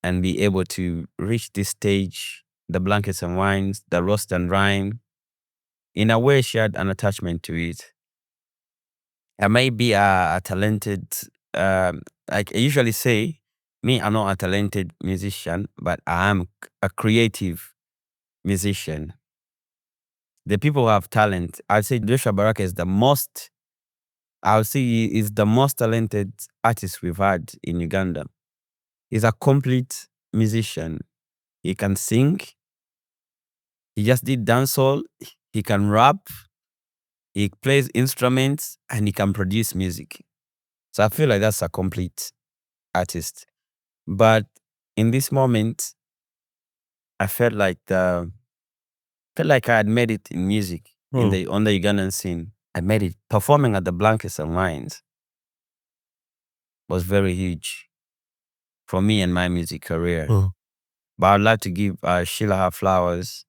and be able to reach this stage, the blankets and wines, the roast and rhyme. In a way, she had an attachment to it. I may be a talented, like I usually say, me, I'm not a talented musician, but I am a creative musician. The people who have talent, I'd say Joshua Baraka is the most, I would say he is the most talented artist we've had in Uganda. He's a complete musician. He can sing. He just did dancehall. He can rap. He plays instruments and he can produce music. So I feel like that's a complete artist. But in this moment, I felt like I had made it in music on the Ugandan scene. I made it. Performing at the Blankets and Wines was very huge for me and my music career. But I'd like to give Sheila her flowers.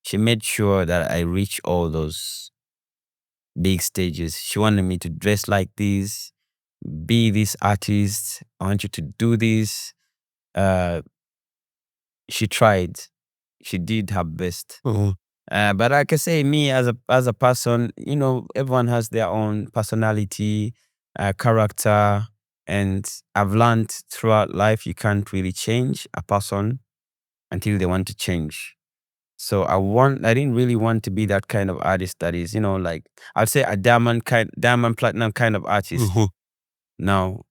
She made sure that I reach all those big stages. She wanted me to dress like this, be this artist. I want you to do this. She tried. She did her best. But I can say me as a person, everyone has their own personality, character, and I've learned throughout life you can't really change a person until they want to change. So I didn't really want to be that kind of artist that is, like I'd say a diamond platinum kind of artist. No,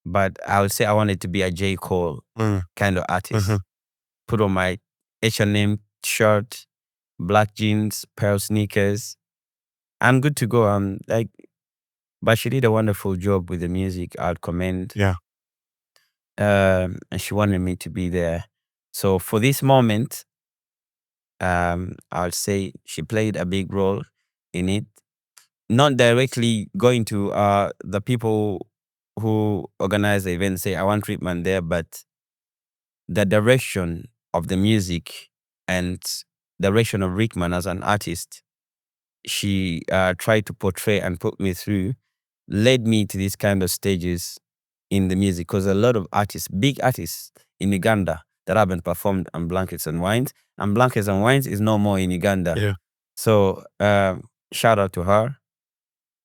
but I would say I wanted to be a J. Cole kind of artist. Put on my H&M shirt, black jeans, pair of sneakers. I'm good to go. But she did a wonderful job with the music. I'd commend. Yeah. And she wanted me to be there. So for this moment, I'll say she played a big role in it. Not directly going to the people who organize the event say, I want Rickman there, but the direction of the music and direction of Rickman as an artist, she tried to portray and put me through, led me to these kind of stages in the music. Because a lot of artists, big artists in Uganda that haven't performed on Blankets and Wines, and Blankets and Wines is no more in Uganda. Yeah. So shout out to her.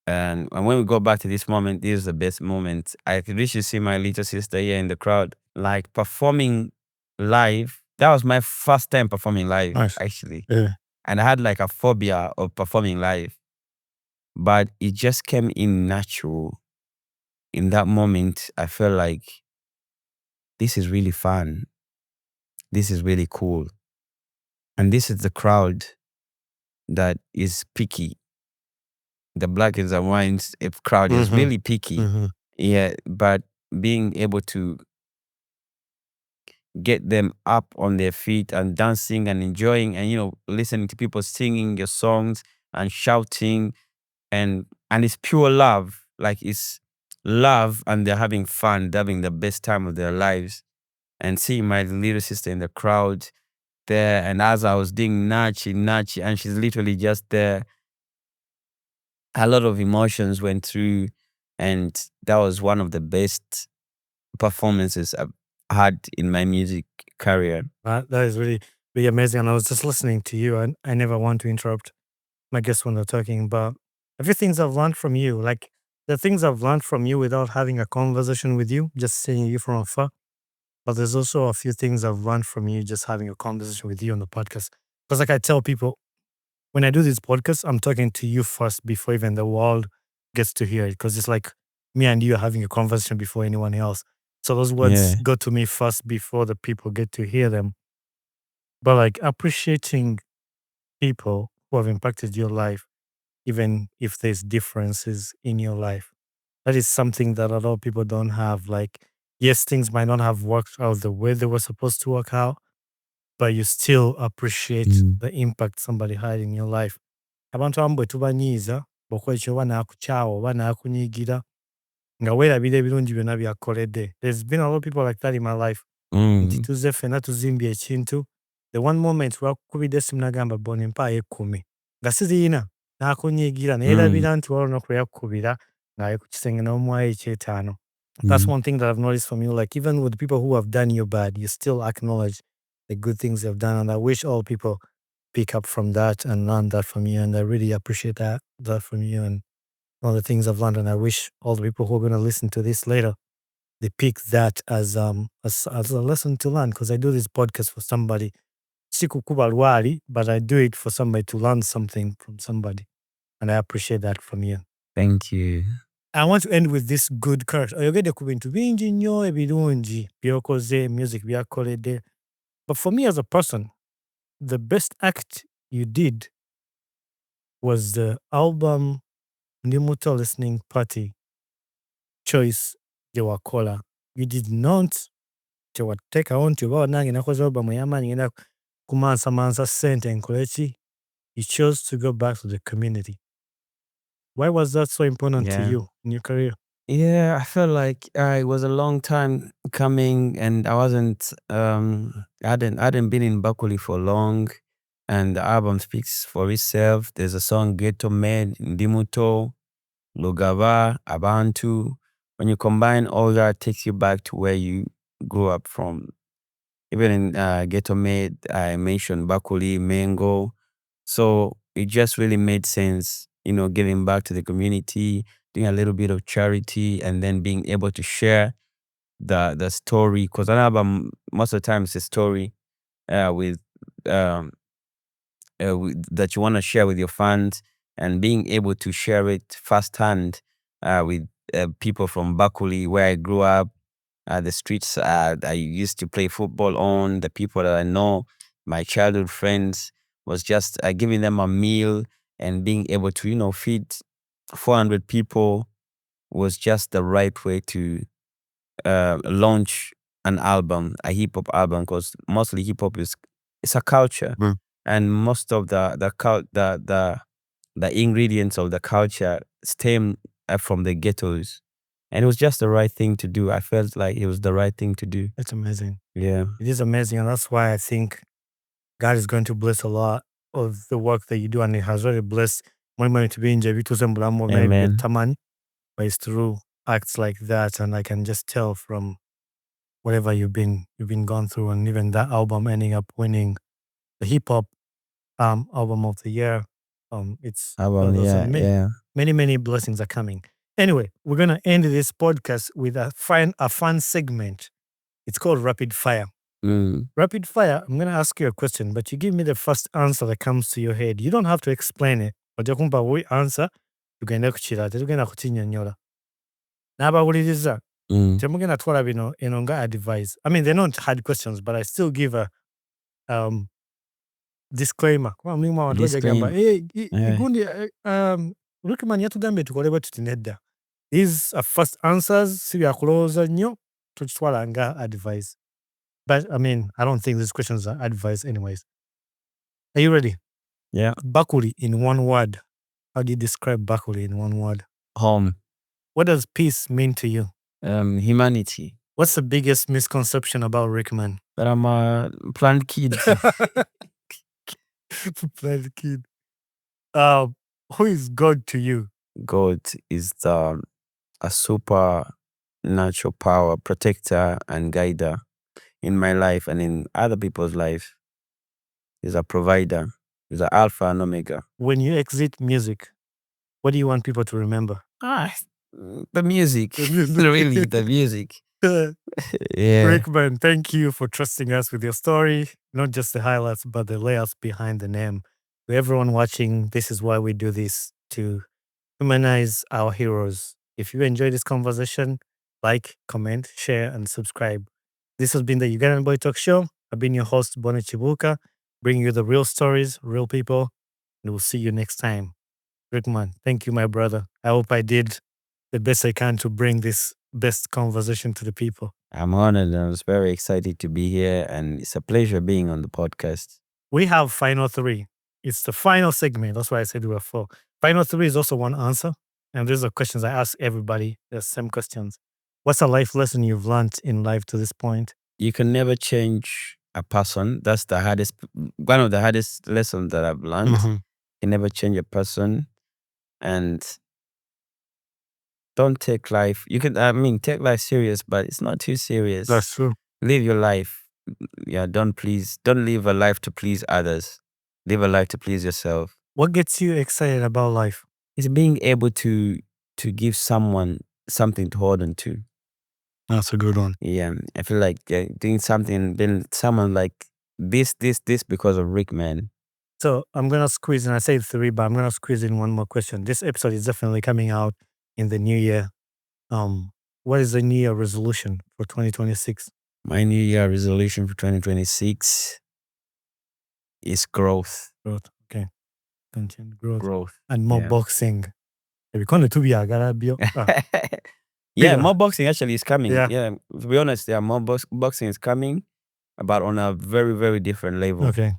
And when we go back to this moment, this is the best moment. I could really see my little sister here in the crowd, like performing live. That was my first time performing live, actually. Yeah. And I had like a phobia of performing live. But it just came in natural. In that moment, I felt like this is really fun. This is really cool. And this is the crowd that is picky. The Blackens and Wines crowd is really picky. Yeah, but being able to get them up on their feet and dancing and enjoying and listening to people singing your songs and shouting and it's pure love. Like it's love and they're having fun, they're having the best time of their lives. And seeing my little sister in the crowd there, and as I was doing Nachi, and she's literally just there, a lot of emotions went through, and that was one of the best performances I've had in my music career. That is really, really amazing. And I was just listening to you, and I never want to interrupt my guests when they're talking, but a few things I've learned from you, like the things I've learned from you without having a conversation with you, just seeing you from afar. But there's also a few things I've learned from you just having a conversation with you on the podcast. Because like I tell people, when I do this podcast, I'm talking to you first before even the world gets to hear it. Because it's like me and you are having a conversation before anyone else. So those words go to me first before the people get to hear them. But like appreciating people who have impacted your life, even if there's differences in your life. That is something that a lot of people don't have. Like, yes, things might not have worked out the way they were supposed to work out, but you still appreciate the impact somebody had in your life. Abantu abamu bwe tubanyiiza bw'okola ekyo oba n'akukyawa oba n'akunyiigira nga weerabira ebirungi byonna by'akoledde. There's been a lot of people like that in my life. Nti tuzze ffenna tuzimbye ekintu, the one moment lwakukubidde essimu n'agamba Bonny mpaayo 10 nga sizirina n'akunyiigira neerabira nti waliwo olunaku lwe yakukubira ng'ali ku kisenge n'omuwayo eky'etaano. That's one thing that I've noticed from you. Like, even with people who have done you bad, you still acknowledge the good things they've done. And I wish all people pick up from that and learn that from you. And I really appreciate that from you and all the things I've learned. And I wish all the people who are going to listen to this later, they pick that as a lesson to learn. Because I do this podcast for somebody. Sikukuba lwali, but I do it for somebody to learn something from somebody. And I appreciate that from you. Thank you. I want to end with this good character. Oyogedde ku bintu bingi nnyo ebirungi by'okoze, music by'akoledde. But for me as a person, the best act you did was the album Ndi Muto listening party choice gye wakola. You did not tewateekawo nti oba nange nakoze album ey'amaanyi ngenda kumansamansa ssente nkole ki. You chose to go back to the community. Why was that so important to you in your career? Yeah, I felt like it was a long time coming, and I wasn't. I hadn't been in Bakuli for long, and the album speaks for itself. There's a song Ghetto made, Ndi Muto, Lugaba, Abantu. When you combine all that, it takes you back to where you grew up from. Even in Ghetto made, I mentioned Bakuli, Mango, so it just really made sense. Giving back to the community, doing a little bit of charity, and then being able to share the story, because an album most of the time is a story with that you want to share with your fans, and being able to share it firsthand with people from Bakuli, where I grew up, the streets I used to play football on, the people that I know, my childhood friends, was just giving them a meal and being able to feed 400 people was just the right way to launch an album, a hip hop album, because mostly hip hop it's a culture, and most of the ingredients of the culture stem from the ghettos, and it was just the right thing to do. I felt like it was the right thing to do. That's amazing. Yeah, it is amazing, and that's why I think God is going to bless a lot of the work that you do, and it has already blessed money to be in Amen. Tamani, but it's through acts like that, and I can just tell from whatever you've been gone through, and even that album ending up winning the hip hop album of the year. It's many blessings are coming. Anyway, we're gonna end this podcast with a fun segment. It's called Rapid Fire. Rapid Fire, I'm going to ask you a question, but you give me the first answer that comes to your head. You don't have to explain it. Ojja kumpa we answer, tugenda kukira, tetugenda kukinyonnyola. N'abawuliriza, temugenda twala bino eno nga advice. I mean, they're not hard questions, but I still give a disclaimer. Kuba mulimu abantu bajagamba, gundi Rickman yatugambye tukole bwe tuti nedda. These are first answers, si byakulowooza nnyo, tukitwala nga advice. But I mean, I don't think these questions are advice anyways. Are you ready? Yeah. Bakuli in one word. How do you describe Bakuli in one word? Home. What does peace mean to you? Humanity. What's the biggest misconception about Rickman? That I'm a planned kid. Planned kid. Who is God to you? God is a supernatural power, protector and guider in my life and in other people's life. He's a provider. He's an alpha and omega. When you exit music, what do you want people to remember? The music. Really, the music. Yeah. Rickman, thank you for trusting us with your story. Not just the highlights, but the layers behind the name. To everyone watching, this is why we do this, to humanize our heroes. If you enjoyed this conversation, like, comment, share, and subscribe. This has been the Ugandan Boy Talk Show. I've been your host, Bonny Kibuuka, bringing you the real stories, real people, and we'll see you next time. Rickman, thank you, my brother. I hope I did the best I can to bring this best conversation to the people. I'm honored and I was very excited to be here, and it's a pleasure being on the podcast. We have final three. It's the final segment. That's why I said we were four. Final three is also one answer. And these are questions I ask everybody. The same questions. What's a life lesson you've learned in life to this point? You can never change a person. That's the hardest, one of the hardest lessons that I've learned. Mhm. You can never change a person, and don't take life. Take life serious, but it's not too serious. That's true. Live your life. Yeah, don't live a life to please others. Live a life to please yourself. What gets you excited about life? It's being able to give someone something to hold on to. That's a good one. Yeah, I feel like doing something, then someone like this because of Rickman. So I'm going to squeeze in, I say three, but I'm going to squeeze in one more question. This episode is definitely coming out in the new year. What is the new year resolution for 2026? My New Year resolution for 2026 is growth. Growth. Okay. Content growth. Growth. And more Yeah. boxing. Yeah, Yeah, more boxing actually is coming. Yeah. Yeah, to be honest, more boxing is coming, but on a very, very different level. Okay.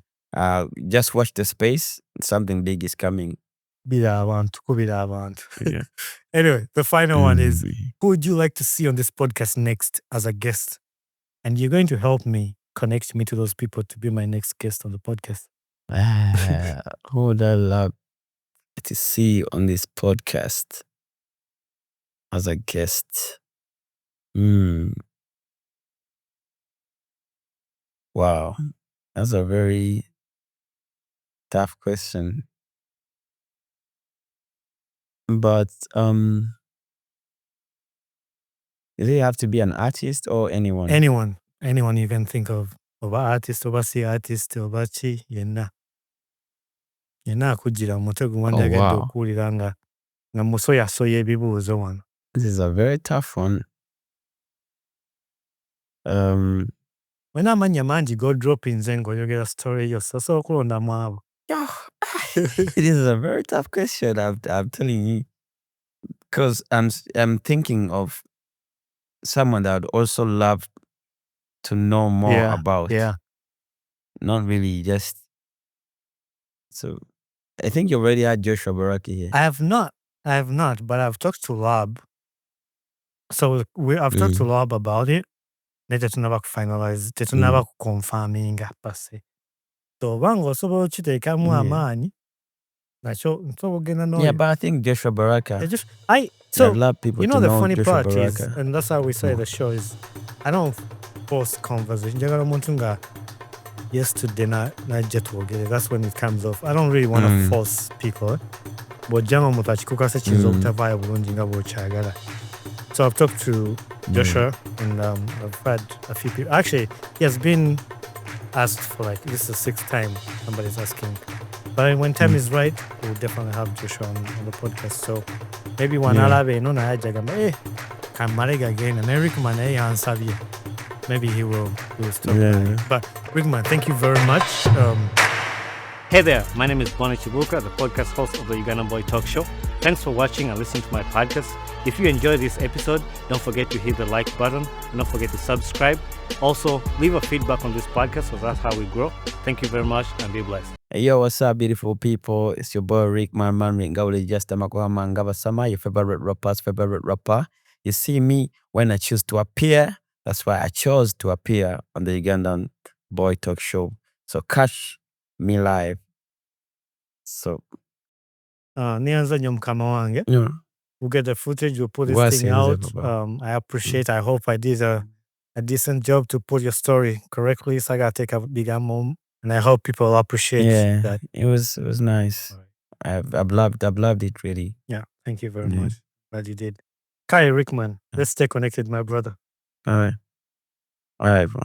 Just watch the space. Something big is coming. Yeah. Anyway, the final one is, who would you like to see on this podcast next as a guest? And you're going to help me connect me to those people to be my next guest on the podcast. Who would I love to see on this podcast as a guest? Wow, that's a very tough question. But does it have to be an artist or anyone? Anyone you can think of. Oba artist, oba si artist, oba chi, yenna akujira mu mutego wandyagadde okuwulira nga musoyasoya ebibuuzo wano. This is a very tough one. Wena amannya mangi go drop nze ng'oyogera story yo so okulondamu abo. It is a very tough question. I'm telling you, because I'm thinking of someone that I'd also love to know more about. Yeah. Not really just. So, I think you already had Joshua Baraki here. I have not, but I've talked to Lab. So I've talked to Lab about it. Tetunaba kufinalize, tetunaba kuconfirminga pase. So bango osobola okiteekamu amaanyi. Nakyo nsobola ogenda n'oyo. Yeah, but I think Joshua Baraka. I'd love people to know the funny Joshua part Baraka. is, and that's how we say the show is, I don't force conversation. Njagala omuntu nga yesterday najja twogere. That's when it comes off. I don't really want to force people. Bw'ojjanga omuntu akikukasa kiyinza obutavaayo bulungi nga bw'okyagala. So I've talked to Joshua and I've had a few people. Actually, he has been asked for this is the sixth time somebody's asking. But when time is right, we'll definitely have Joshua on the podcast. So maybe one alabe no na jagamba can marega again and Rickman ansabye. Maybe he will stop. But Rickman, thank you very much. Hey there, my name is Bonny Kibuuka, the podcast host of the Ugandan Boy Talk Show. Thanks for watching and listening to my podcast. If you enjoyed this episode, don't forget to hit the like button and don't forget to subscribe. Also, leave a feedback on this podcast because that's how we grow. Thank you very much and be blessed. Hey, yo, what's up, beautiful people? It's your boy Rickman Manrick. Your favorite rapper. You see me when I choose to appear. That's why I chose to appear on the Ugandan Boy Talk Show. So catch me live. So Nianza nyo mukama wange. We'll get the footage, we'll put this thing out. I appreciate, I hope I did a decent job to put your story correctly. So I gotta take a bigger moment. And I hope people appreciate that. It was nice. Right. I've loved it really. Yeah, thank you very much. Glad you did. Kai Rickman, let's stay connected, my brother. All right, bro.